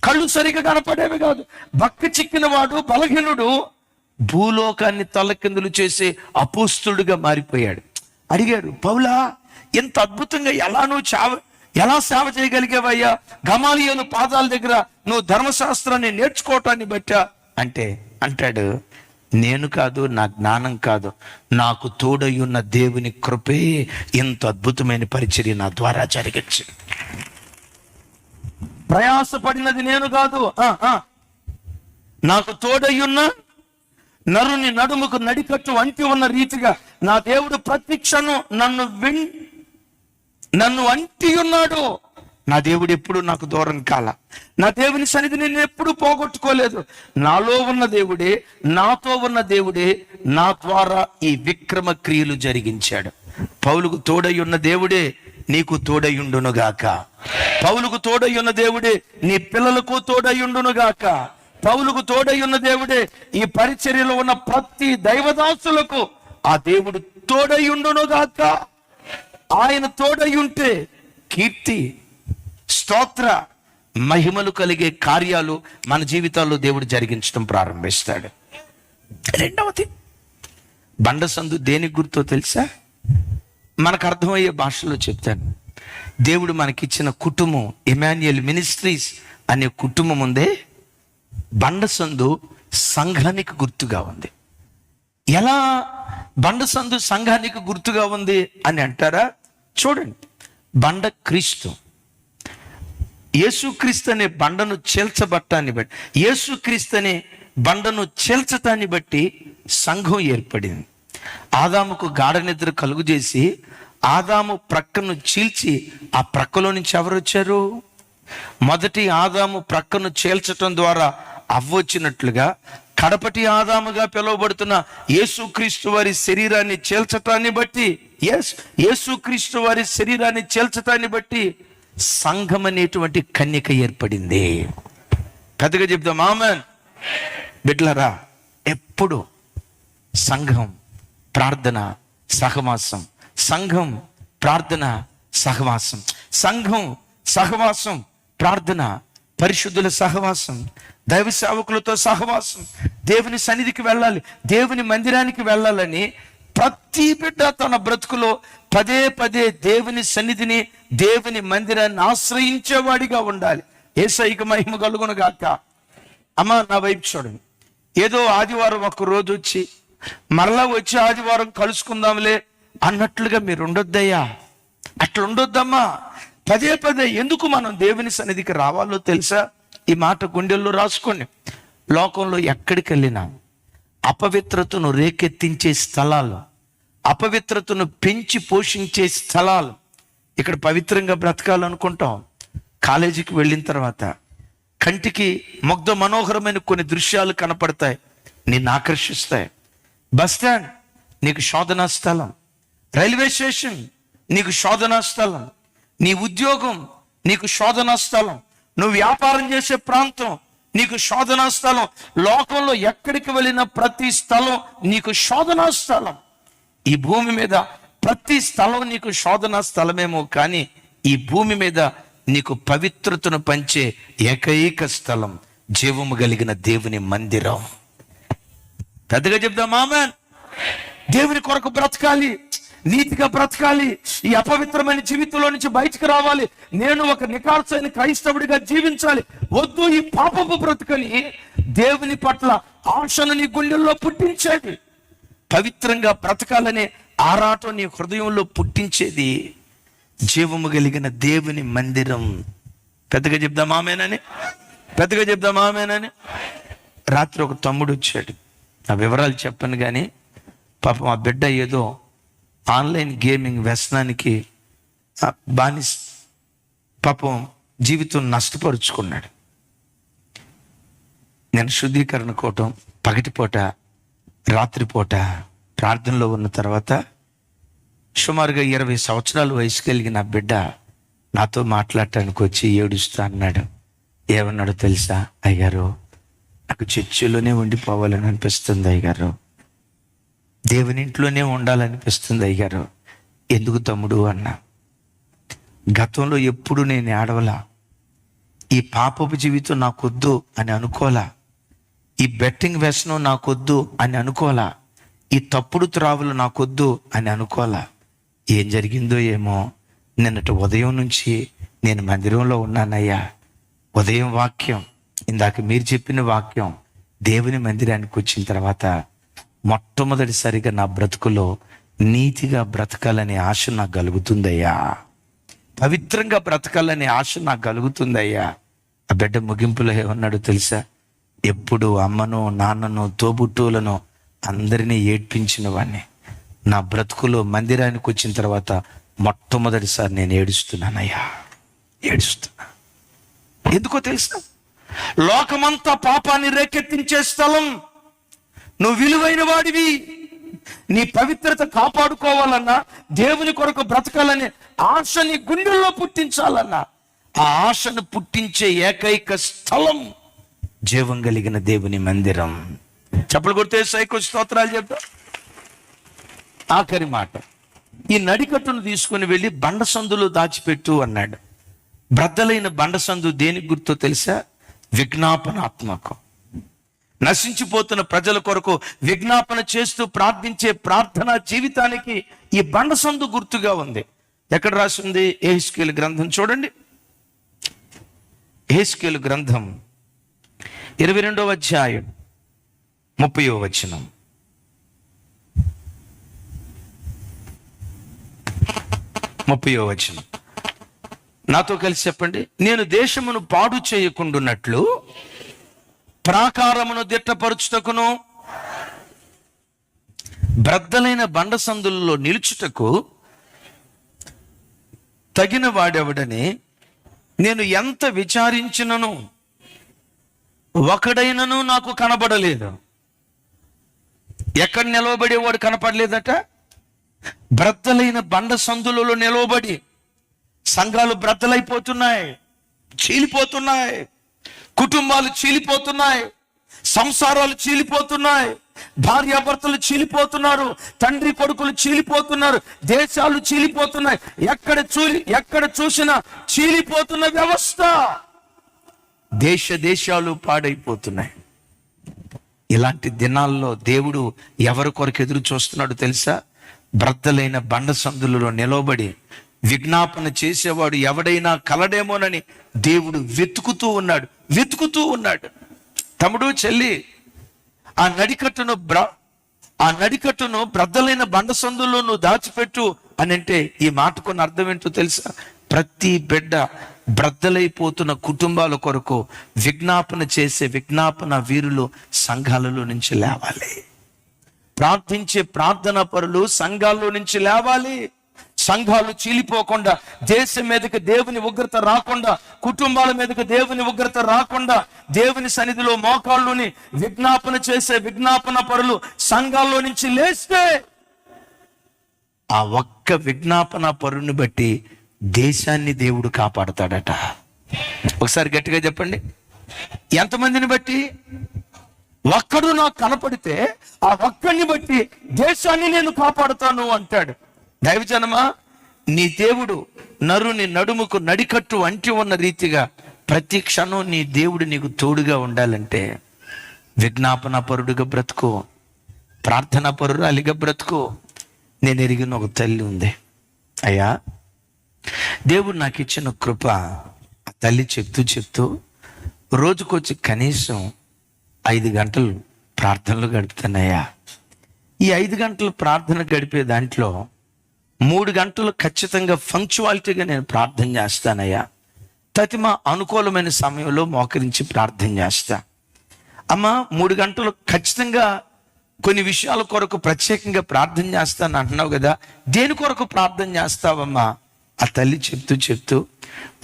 కళ్ళు సరిగా కనపడేవి కాదు. బక్క చిక్కిన వాడు, బలహీనుడు, భూలోకాన్ని తలకిందులు చేసే అపోస్తుడుగా మారిపోయాడు. అడిగాడు, పౌలా ఎంత అద్భుతంగా ఎలా సేవ చేయగలిగేవయ్యా, గమాలియేలు పాదాల దగ్గర నువ్వు ధర్మశాస్త్రాన్ని నేర్చుకోవటాన్ని బట్టా అంటే, అంటాడు, నేను కాదు, నా జ్ఞానం కాదు, నాకు తోడయ్యున్న దేవుని కృపే ఇంత అద్భుతమైన పరిచర్య నా ద్వారా జరిగించి. ప్రయాసపడినది నేను కాదు, నాకు తోడయ్యున్న నరుని నడుముకు నడికట్టు వంటి ఉన్న రీతిగా నా దేవుడు ప్రతి క్షణం నన్ను అంటి ఉన్నాడు. నా దేవుడు ఎప్పుడు నాకు దూరం కాల, నా దేవుని సన్నిధి నేను ఎప్పుడు పోగొట్టుకోలేదు. నాలో ఉన్న దేవుడే, నాతో ఉన్న దేవుడే నా ద్వారా ఈ విక్రమ క్రియలు జరిగించాడు. పౌలుకు తోడై ఉన్న దేవుడే నీకు తోడయుండునుగాక. పౌలుకు తోడై ఉన్న దేవుడే నీ పిల్లలకు తోడయ్యుండును గాక. పౌలుకు తోడై ఉన్న దేవుడే ఈ పరిచర్యలో ఉన్న ప్రతి దైవదాసులకు ఆ దేవుడు తోడయ్యుండును గాక. ఆయన తోడయ్యుంటే కీర్తి, స్తోత్ర, మహిమలు కలిగే కార్యాలు మన జీవితాల్లో దేవుడు జరిగించడం ప్రారంభిస్తాడు. రెండవది, బండసందు దేనికి గుర్తో తెలుసా? మనకు అర్థమయ్యే భాషలో చెప్తాను. దేవుడు మనకిచ్చిన కుటుంబం, ఇమాన్యుయల్ మినిస్ట్రీస్ అనే కుటుంబం ఉందే, బండసందు సంఘానికి గుర్తుగా ఉంది. ఎలా బండసందు సంఘానికి గుర్తుగా ఉంది అని అంటారా? చూడండి, బండ క్రీస్తు. యేసుక్రీస్తు అనే బండను చేల్చబట్టాన్ని బట్టి, యేసుక్రీస్తు అనే బండను చేల్చటాన్ని బట్టి సంఘం ఏర్పడింది. ఆదాముకు గాఢ నిద్ర కలుగు చేసి ఆదాము ప్రక్కను చీల్చి ఆ ప్రక్కలో నుంచి ఎవరు వచ్చారు? మొదటి ఆదాము ప్రక్కను చేల్చటం ద్వారా అవ్వొచ్చినట్లుగా కడపటి ఆదాముగా పిలువబడుతున్న యేసుక్రీస్తు వారి శరీరాన్ని చేల్చటాన్ని బట్టి, యేసుక్రీస్తు వారి శరీరాన్ని చేల్చటాన్ని బట్టి సంఘం అనేటువంటి కన్యక ఏర్పడింది. పెద్దగా చెప్దాం ఆమేన్. బిడ్డలారా, ఎప్పుడు సంఘం, ప్రార్థన, సహవాసం, సంఘం, ప్రార్థన, సహవాసం, సంఘం, సహవాసం, ప్రార్థన, పరిశుద్ధుల సహవాసం, దైవ సేవకులతో సహవాసం, దేవుని సన్నిధికి వెళ్ళాలి, దేవుని మందిరానికి వెళ్ళాలని ప్రతి బిడ్డ తన బ్రతుకులో పదే పదే దేవుని సన్నిధిని, దేవుని మందిరాన్ని ఆశ్రయించేవాడిగా ఉండాలి. యేసయ్యకు మహిమ కలుగును గాక. అమ్మ, నా వైపు చూడండి. ఏదో ఆదివారం ఒక రోజు వచ్చి మరలా వచ్చి ఆదివారం కలుసుకుందాంలే అన్నట్లుగా మీరు ఉండొద్దయ్యా, అట్లా ఉండొద్దమ్మా. పదే పదే ఎందుకు మనం దేవుని సన్నిధికి రావాలో తెలుసా? ఈ మాట గుండెల్లో రాసుకోండి. లోకంలో ఎక్కడికి వెళ్ళినా అపవిత్రతను రేకెత్తించే స్థలాలు, అపవిత్రతను పెంచి పోషించే స్థలాలు. ఇక్కడ పవిత్రంగా బ్రతకాలనుకుంటాం. కాలేజీకి వెళ్ళిన తర్వాత కంటికి ముగ్ధ మనోహరమైన కొన్ని దృశ్యాలు కనపడతాయి, నిన్ను ఆకర్షిస్తాయి. బస్ స్టాండ్ నీకు శోధనా స్థలం, రైల్వే స్టేషన్ నీకు శోధనా స్థలం, నీ ఉద్యోగం నీకు శోధనా స్థలం, నువ్వు వ్యాపారం చేసే ప్రాంతం నీకు శోధనా స్థలం. లోకంలో ఎక్కడికి వెళ్ళిన ప్రతి స్థలం నీకు శోధనా స్థలం. ఈ భూమి మీద ప్రతి స్థలం నీకు శోధనా స్థలమేమో, కానీ ఈ భూమి మీద నీకు పవిత్రతను పంచే ఏకైక స్థలం జీవము కలిగిన దేవుని మందిరం. పెద్దగా చెప్దాం ఆమేన్. దేవుని కొరకు బ్రతకాలి, నీతిగా బ్రతకాలి, ఈ అపవిత్రమైన జీవితంలో నుంచి బయటకు రావాలి. నేను ఒక నికార్సైన క్రైస్తవుడిగా జీవించాలి. వద్దు ఈ పాపపు బ్రతుకని దేవుని పట్ల ఆశను నీ గుండెల్లో పుట్టించేది, పవిత్రంగా బ్రతకాలనే ఆరాటం నీ హృదయంలో పుట్టించేది జీవము కలిగిన దేవుని మందిరం. పెద్దగా చెప్దాం ఆమేనని, పెద్దగా చెప్దాం ఆమేనని. రాత్రి ఒక తమ్ముడు వచ్చాడు, ఆ వివరాలు చెప్పను కానీ పాపం ఆ బిడ్డ ఏదో ఆన్లైన్ గేమింగ్ వ్యసనానికి బానిస, పాపం జీవితం నష్టపరుచుకున్నాడు. నేను శుద్ధీకరణ కోవటం, పగటిపూట రాత్రిపూట ప్రార్థనలో ఉన్న తర్వాత సుమారుగా 20 సంవత్సరాల వయసు కలిగిన బిడ్డ నాతో మాట్లాడటానికి వచ్చి ఏడుస్తా అన్నాడు. ఏమన్నాడో తెలుసా? అయ్యారు, నాకు చర్చిలోనే ఉండిపోవాలని అనిపిస్తుంది అయ్యారు, దేవుని ఇంట్లోనే ఉండాలనిపిస్తుంది అయ్యారు. ఎందుకు తమ్ముడు అన్నా? గతంలో ఎప్పుడు నేను ఏడవలా, ఈ పాపపు జీవితం నాకొద్దు అని అనుకోలా, ఈ బెట్టింగ్ వ్యసనం నాకొద్దు అని అనుకోలా, ఈ తప్పుడు త్రావులు నాకొద్దు అని అనుకోలా. ఏం జరిగిందో ఏమో, నిన్నటి ఉదయం నుంచి నేను మందిరంలో ఉన్నానయ్యా. ఉదయం వాక్యం, ఇందాక మీరు చెప్పిన వాక్యం, దేవుని మందిరానికి వచ్చిన తర్వాత మొట్టమొదటిసారిగా నా బ్రతుకులో నీతిగా బ్రతకాలనే ఆశ నాకు కలుగుతుందయ్యా, పవిత్రంగా బ్రతకాలనే ఆశ నాకు కలుగుతుందయ్యా. ఆ బిడ్డ ముగింపులో ఏమన్నాడు తెలుసా? ఎప్పుడు అమ్మను, నాన్నను, తోబుట్టువులను అందరినీ ఏడ్పించిన వాడిని, నా బ్రతుకులో మందిరానికి వచ్చిన తర్వాత మొట్టమొదటిసారి నేను ఏడుస్తున్నానయ్యా, ఏడుస్తున్నా. ఎందుకో తెలుసా? లోకమంతా పాపాన్ని రేకెత్తించే స్థలం. నువ్వు విలువైన వాడివి. నీ పవిత్రత కాపాడుకోవాలన్నా, దేవుని కొరకు బ్రతకాలని ఆశ నీ గుండెల్లో పుట్టించాలన్నా ఆ ఆశను పుట్టించే ఏకైక స్థలం జీవం కలిగిన దేవుని మందిరం. చప్పలు కొడితే సైకో స్తోత్రాలు చెప్తా. ఆఖరి మాట, ఈ నడికట్టును తీసుకుని వెళ్ళి బండ సందులో దాచిపెట్టు అన్నాడు. బ్రద్దలైన బండ సందు దేనికి గుర్తో తెలుసా? విజ్ఞాపనాత్మకం. నశించిపోతున్న ప్రజల కొరకు విజ్ఞాపన చేస్తూ ప్రార్థించే ప్రార్థనా జీవితానికి ఈ బండ సందు గుర్తుగా ఉంది. ఎక్కడ రాసింది? యెహెజ్కేలు గ్రంథం చూడండి. యెహెజ్కేలు గ్రంథం 22వ అధ్యాయం 30వ వచనం. నాతో కలిసి చెప్పండి. నేను దేశమును పాడు చేయకుండున్నట్లు ప్రాకారమును దిట్టపరుచుటకును బ్రద్దలైన బండ సందులలో నిలుచుటకు తగిన వాడెవడని నేను ఎంత విచారించినను ఒకడైనను నాకు కనబడలేదు. ఎక్కడ నిలవబడేవాడు కనపడలేదట? బ్రద్దలైన బండ సందులలో నిలవబడి సంఘాలు బ్రద్దలైపోతున్నాయి, చీలిపోతున్నాయి, కుటుంబాలు చీలిపోతున్నాయి, సంసారాలు చీలిపోతున్నాయి, భార్యాభర్తలు చీలిపోతున్నారు, తండ్రి కొడుకులు చీలిపోతున్నారు, దేశాలు చీలిపోతున్నాయి. ఎక్కడ చూసినా చీలిపోతున్న వ్యవస్థ, దేశాలు పాడైపోతున్నాయి. ఇలాంటి దినాల్లో దేవుడు ఎవరి కొరకు ఎదురు చూస్తున్నాడు తెలుసా? బ్రద్దలైన బండ సందులలో నిలవబడి విజ్ఞాపన చేసేవాడు ఎవడైనా కలడేమోనని దేవుడు వెతుకుతూ ఉన్నాడు. తమ్ముడు, చెల్లి, ఆ నడికట్టును బ్రద్దలైన బండ సందుల్లో నువ్వు దాచిపెట్టు అని అంటే ఈ మాటకున్న అర్థం ఏంటో తెలుసా? ప్రతి బిడ్డ బ్రద్దలైపోతున్న కుటుంబాల కొరకు విజ్ఞాపన చేసే విజ్ఞాపన వీరులు సంఘాలలో నుంచి లేవాలి. ప్రార్థించే ప్రార్థనా పరులు సంఘాల్లో నుంచి లేవాలి. సంఘాలు చీలిపోకుండా, దేశం మీదకి దేవుని ఉగ్రత రాకుండా, కుటుంబాల మీదకి దేవుని ఉగ్రత రాకుండా, దేవుని సన్నిధిలో మోకాళ్ళుని విజ్ఞాపన చేసే విజ్ఞాపన పరులు సంఘాల్లో నుంచి లేస్తే ఆ ఒక్క విజ్ఞాపన పరుని బట్టి దేశాన్ని దేవుడు కాపాడతాడట. ఒకసారి గట్టిగా చెప్పండి. ఎంతమందిని బట్టి? ఒక్కడు నాకు కనపడితే ఆ ఒక్కడిని బట్టి దేశాన్ని నేను కాపాడుతాను అంటాడు. దైవజనమా, నీ దేవుడు నరుని నడుముకు నడికట్టు అంటి ఉన్న రీతిగా ప్రతి క్షణం నీ దేవుడు నీకు తోడుగా ఉండాలంటే విజ్ఞాపన పరుడుగా బ్రతుకు, ప్రార్థనా పరురాలిగా బ్రతుకు. నేను ఎరిగిన ఒక తల్లి ఉంది. అయ్యా, దేవుడు నాకు ఇచ్చిన కృప, ఆ తల్లి చెప్తూ రోజుకొచ్చి కనీసం 5 గంటలు ప్రార్థనలు గడుపుతానయ్యా. ఈ 5 గంటలు ప్రార్థన గడిపే దాంట్లో 3 గంటలు ఖచ్చితంగా పంక్చువాలిటీగా నేను ప్రార్థన చేస్తానయ్యా. తతిమ అనుకూలమైన సమయంలో మోకరించి ప్రార్థన చేస్తా. అమ్మ, 3 గంటలు ఖచ్చితంగా కొన్ని విషయాల కొరకు ప్రత్యేకంగా ప్రార్థన చేస్తాను అంటున్నావు కదా, దేని కొరకు ప్రార్థన చేస్తావమ్మా? ఆ తల్లి చెప్తూ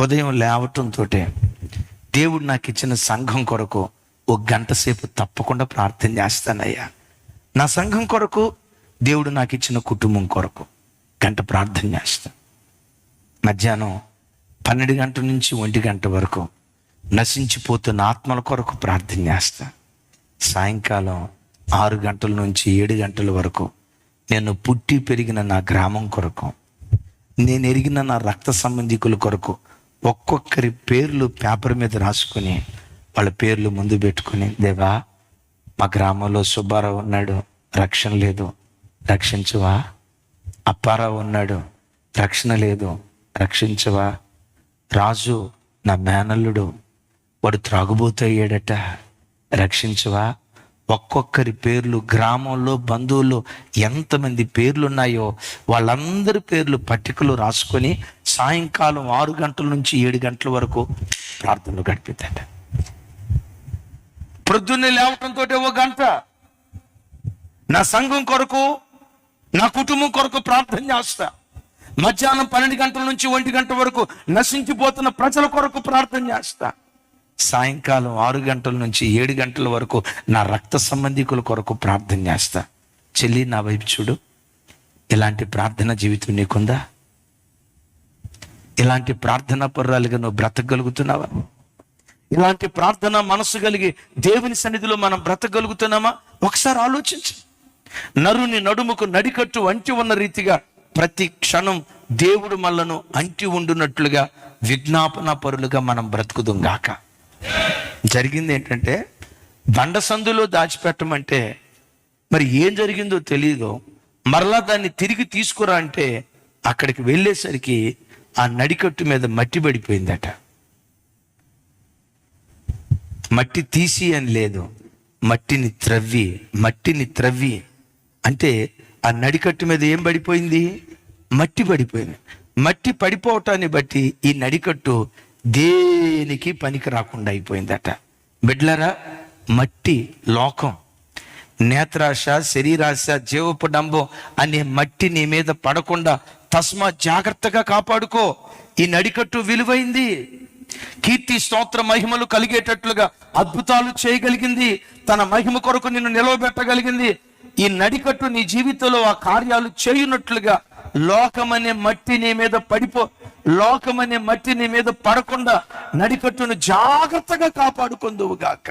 ఉదయం లేవటంతో దేవుడు నాకు ఇచ్చిన సంఘం కొరకు 1 గంట సేపు తప్పకుండా ప్రార్థన చేస్తానయ్యా. నా సంఘం కొరకు, దేవుడు నాకు ఇచ్చిన కుటుంబం కొరకు 1 గంట ప్రార్థన చేస్తా. మధ్యాహ్నం 12 గంటల నుంచి 1 గంట వరకు నశించిపోతున్న ఆత్మల కొరకు ప్రార్థన చేస్తా. సాయంకాలం 6 గంటల నుంచి 7 గంటల వరకు నేను పుట్టి పెరిగిన నా గ్రామం కొరకు, నేను ఎరిగిన నా రక్త సంబంధికుల కొరకు ఒక్కొక్కరి పేర్లు పేపర్ మీద రాసుకుని వాళ్ళ పేర్లు ముందు పెట్టుకుని, దేవా, మా గ్రామంలో సుబ్బారావు ఉన్నాడు, రక్షణ లేదు, రక్షించవా. అప్పారావు ఉన్నాడు, రక్షణ లేదు, రక్షించవా. రాజు నా మేనల్లుడు, వాడు త్రాగుబోతయ్యాడట, రక్షించవా. ఒక్కొక్కరి పేర్లు, గ్రామంలో బంధువులు ఎంతమంది పేర్లు ఉన్నాయో వాళ్ళందరి పేర్లు పట్టికలు రాసుకొని సాయంకాలం 6 గంటల నుంచి 7 గంటల వరకు ప్రార్థనలు గడిపిద్దట. ప్రొద్దున్నే లేవటంతో 1 గంట నా సంఘం కొరకు, నా కుటుంబం కొరకు ప్రార్థన చేస్తా. మధ్యాహ్నం 12 గంటల నుంచి 1 గంట వరకు నశించిపోతున్న ప్రజల కొరకు ప్రార్థన చేస్తా. సాయంకాలం 6 గంటల నుంచి 7 గంటల వరకు నా రక్త సంబంధికుల కొరకు ప్రార్థన చేస్తా. చెల్లి, నా వైపు చూడు. ఇలాంటి ప్రార్థన జీవితం నీకుందా? ఇలాంటి ప్రార్థనా పర్రాలుగా నువ్వు బ్రతకగలుగుతున్నావా? ఇలాంటి ప్రార్థన మనసు కలిగి దేవుని సన్నిధిలో మనం బ్రతకగలుగుతున్నామా? ఒకసారి ఆలోచించు. నరుని నడుముకు నడికట్టు అంటి ఉన్న రీతిగా ప్రతి క్షణం దేవుడు మనలను అంటి ఉండునట్లుగా విజ్ఞాపన పరులుగా మనం బ్రతుకుదాం గాక. జరిగింది ఏంటంటే, బండ సందులో దాచిపెట్టమంటే మరి ఏం జరిగిందో తెలియదు. మరలా దాన్ని తిరిగి తీసుకురా అంటే అక్కడికి వెళ్ళేసరికి ఆ నడికట్టు మీద మట్టి పడిపోయిందట. మట్టి తీసి అని లేదు, మట్టిని త్రవ్వి అంటే ఆ నడికట్టు మీద ఏం పడిపోయింది? మట్టి పడిపోయింది. మట్టి పడిపోవటాన్ని బట్టి ఈ నడికట్టు దేనికి పనికి రాకుండా అయిపోయిందట. బిడ్లరా, మట్టి లోకం, నేత్రాశ, శరీరాశ, జీవపు డంబం అనే మట్టి నీ మీద పడకుండా తస్మా జాగ్రత్తగా కాపాడుకో. ఈ నడికట్టు విలువైంది. కీర్తి, స్తోత్ర, మహిమలు కలిగేటట్లుగా అద్భుతాలు చేయగలిగింది. తన మహిమ కొరకు నిన్ను నిలవబెట్టగలిగింది. ఈ నడికట్టు నీ జీవితంలో ఆ కార్యాలు చేయునట్లుగా లోకమనే మట్టి నీ మీద పడకుండా నడికట్టును జాగ్రత్తగా కాపాడుకుందువు గాక.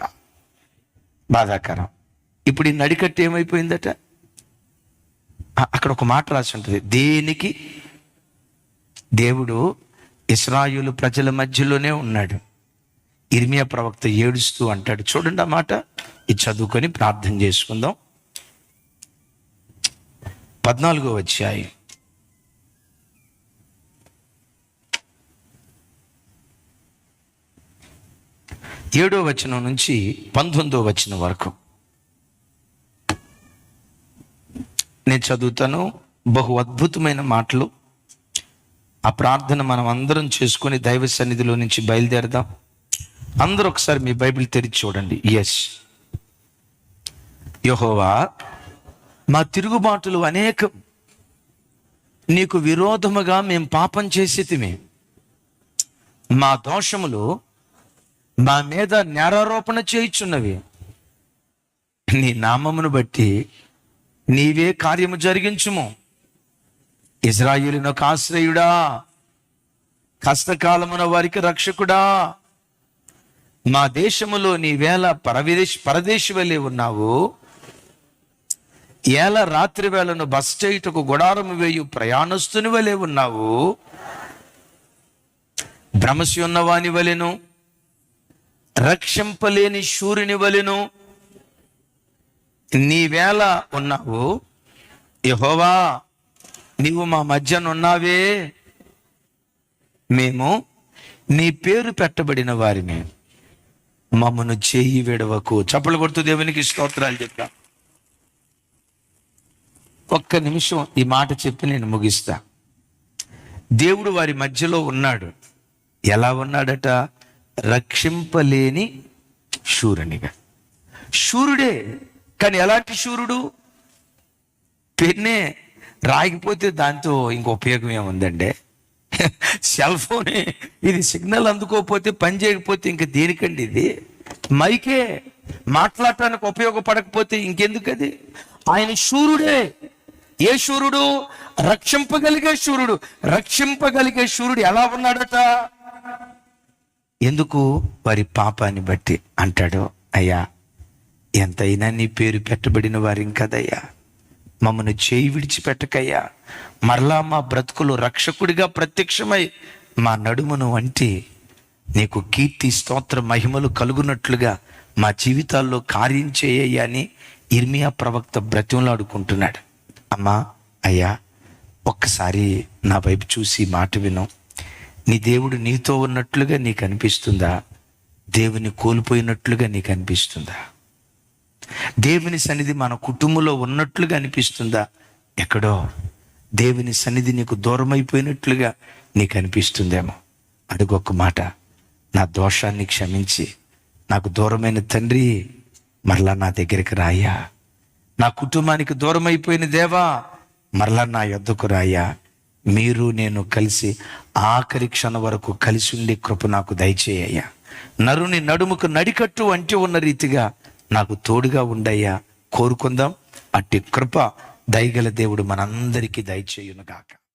బాధాకరం. ఇప్పుడు ఈ నడికట్టు ఏమైపోయిందట? అక్కడ ఒక మాట రాసి ఉంటుంది, దేనికి? దేవుడు ఇశ్రాయేలు ప్రజల మధ్యలోనే ఉన్నాడు. ఇర్మియా ప్రవక్త ఏడుస్తూ అంటాడు. చూడండి ఆ మాట, ఇది చదువుకొని ప్రార్థన చేసుకుందాం. 14వ అధ్యాయం 7వ వచనం నుంచి 19వ వచనం వరకు నేను చదువుతాను. బహు అద్భుతమైన మాటలు. ఆ ప్రార్థన మనం అందరం చేసుకొని దైవ సన్నిధిలో నుంచి బయలుదేరదాం. అందరూ ఒకసారి మీ బైబిల్ తెరిచి చూడండి. యెహోవా, మా తిరుగుబాటులు అనేకం, నీకు విరోధముగా మేము పాపం చేసితిమి. మా దోషములు మా మీద నేరారోపణ చేయుచున్నవి. నీ నామమును బట్టి నీవే కార్యము జరిగించుము. ఇశ్రాయేలునకు ఆశ్రయుడా, కష్టకాలమున వారికి రక్షకుడా, మా దేశములో నీవేళ పరదేశి వలె ఉన్నావు. ఏళ రాత్రి వేళను బస చేయుటకు గుడారము వేయు ప్రయాణస్తుని వలె ఉన్నావు. భ్రమసి ఉన్నవాని వలెను, రక్షింపలేని శూరుని వలెను నీవేళ ఉన్నావు. యెహోవా, నీవు మా మధ్యనున్నావే. మేము నీ పేరు పెట్టబడిన వారిని, మమ్మను చేయి విడవకు. చప్పలు కొడుతూ దేవునికి స్తోత్రాలు చెప్పా. ఒక్క నిమిషం ఈ మాట చెప్పి నేను ముగిస్తా. దేవుడు వారి మధ్యలో ఉన్నాడు. ఎలా ఉన్నాడట? రక్షింపలేని శూరునిగా. శూరుడే, కానీ ఎలాంటి శూరుడు? పెన్నే రాగిపోతే దాంతో ఇంకో ఉపయోగం ఏముందండి? సెల్ ఫోనే, ఇది సిగ్నల్ అందుకోకపోతే పని చేయకపోతే ఇంక దేనికండి? ఇది మైకే మాట్లాడటానికి ఉపయోగపడకపోతే ఇంకెందుకు అది? ఆయన శూరుడే. ఏ శూరుడు? రక్షింపగలిగే శూరుడు. రక్షింపగలిగే శూరుడు ఎలా ఉన్నాడట? ఎందుకు? వారి పాపాన్ని బట్టి అంటాడు, అయ్యా ఎంతైనా నీ పేరు పెట్టబడిన వారిం కదయ్యా, మమ్మను చేయి విడిచిపెట్టకయ్యా. మరలా మా బ్రతుకులు రక్షకుడిగా ప్రత్యక్షమై మా నడుమును వంటి నీకు కీర్తి, స్తోత్ర, మహిమలు కలుగునట్లుగా మా జీవితాల్లో కార్యం చేయ్యా అని ఇర్మియా ప్రవక్త బ్రతిమలాడుకుంటున్నాడు. అమ్మా, అయ్యా, ఒక్కసారి నా వైపు చూసి మాట విను. నీ దేవుడు నీతో ఉన్నట్లుగా నీకు అనిపిస్తుందా? దేవుని కోల్పోయినట్లుగా నీకు అనిపిస్తుందా? దేవుని సన్నిధి మన కుటుంబంలో ఉన్నట్లుగా అనిపిస్తుందా? ఎక్కడో దేవుని సన్నిధి నీకు దూరం అయిపోయినట్లుగా నీకు అనిపిస్తుందేమో. అడుగొక్క మాట, నా దోషాన్ని క్షమించి నాకు దూరమైన తండ్రి మరలా నా దగ్గరికి రాయ్యా. నా కుటుంబానికి దూరం అయిపోయిన దేవా మరలా నా యొద్దకు రాయ్యా. మీరు నేను కలిసి ఆఖరి క్షణం వరకు కలిసి ఉండే కృప నాకు దయచేయ్యా. నరుని నడుముకు నడికట్టు అంటి ఉన్న రీతిగా నాకు తోడుగా ఉండయ్యా. కోరుకుందాం. అట్టి కృప దయగల దేవుడు మనందరికీ దయచేయును గాక.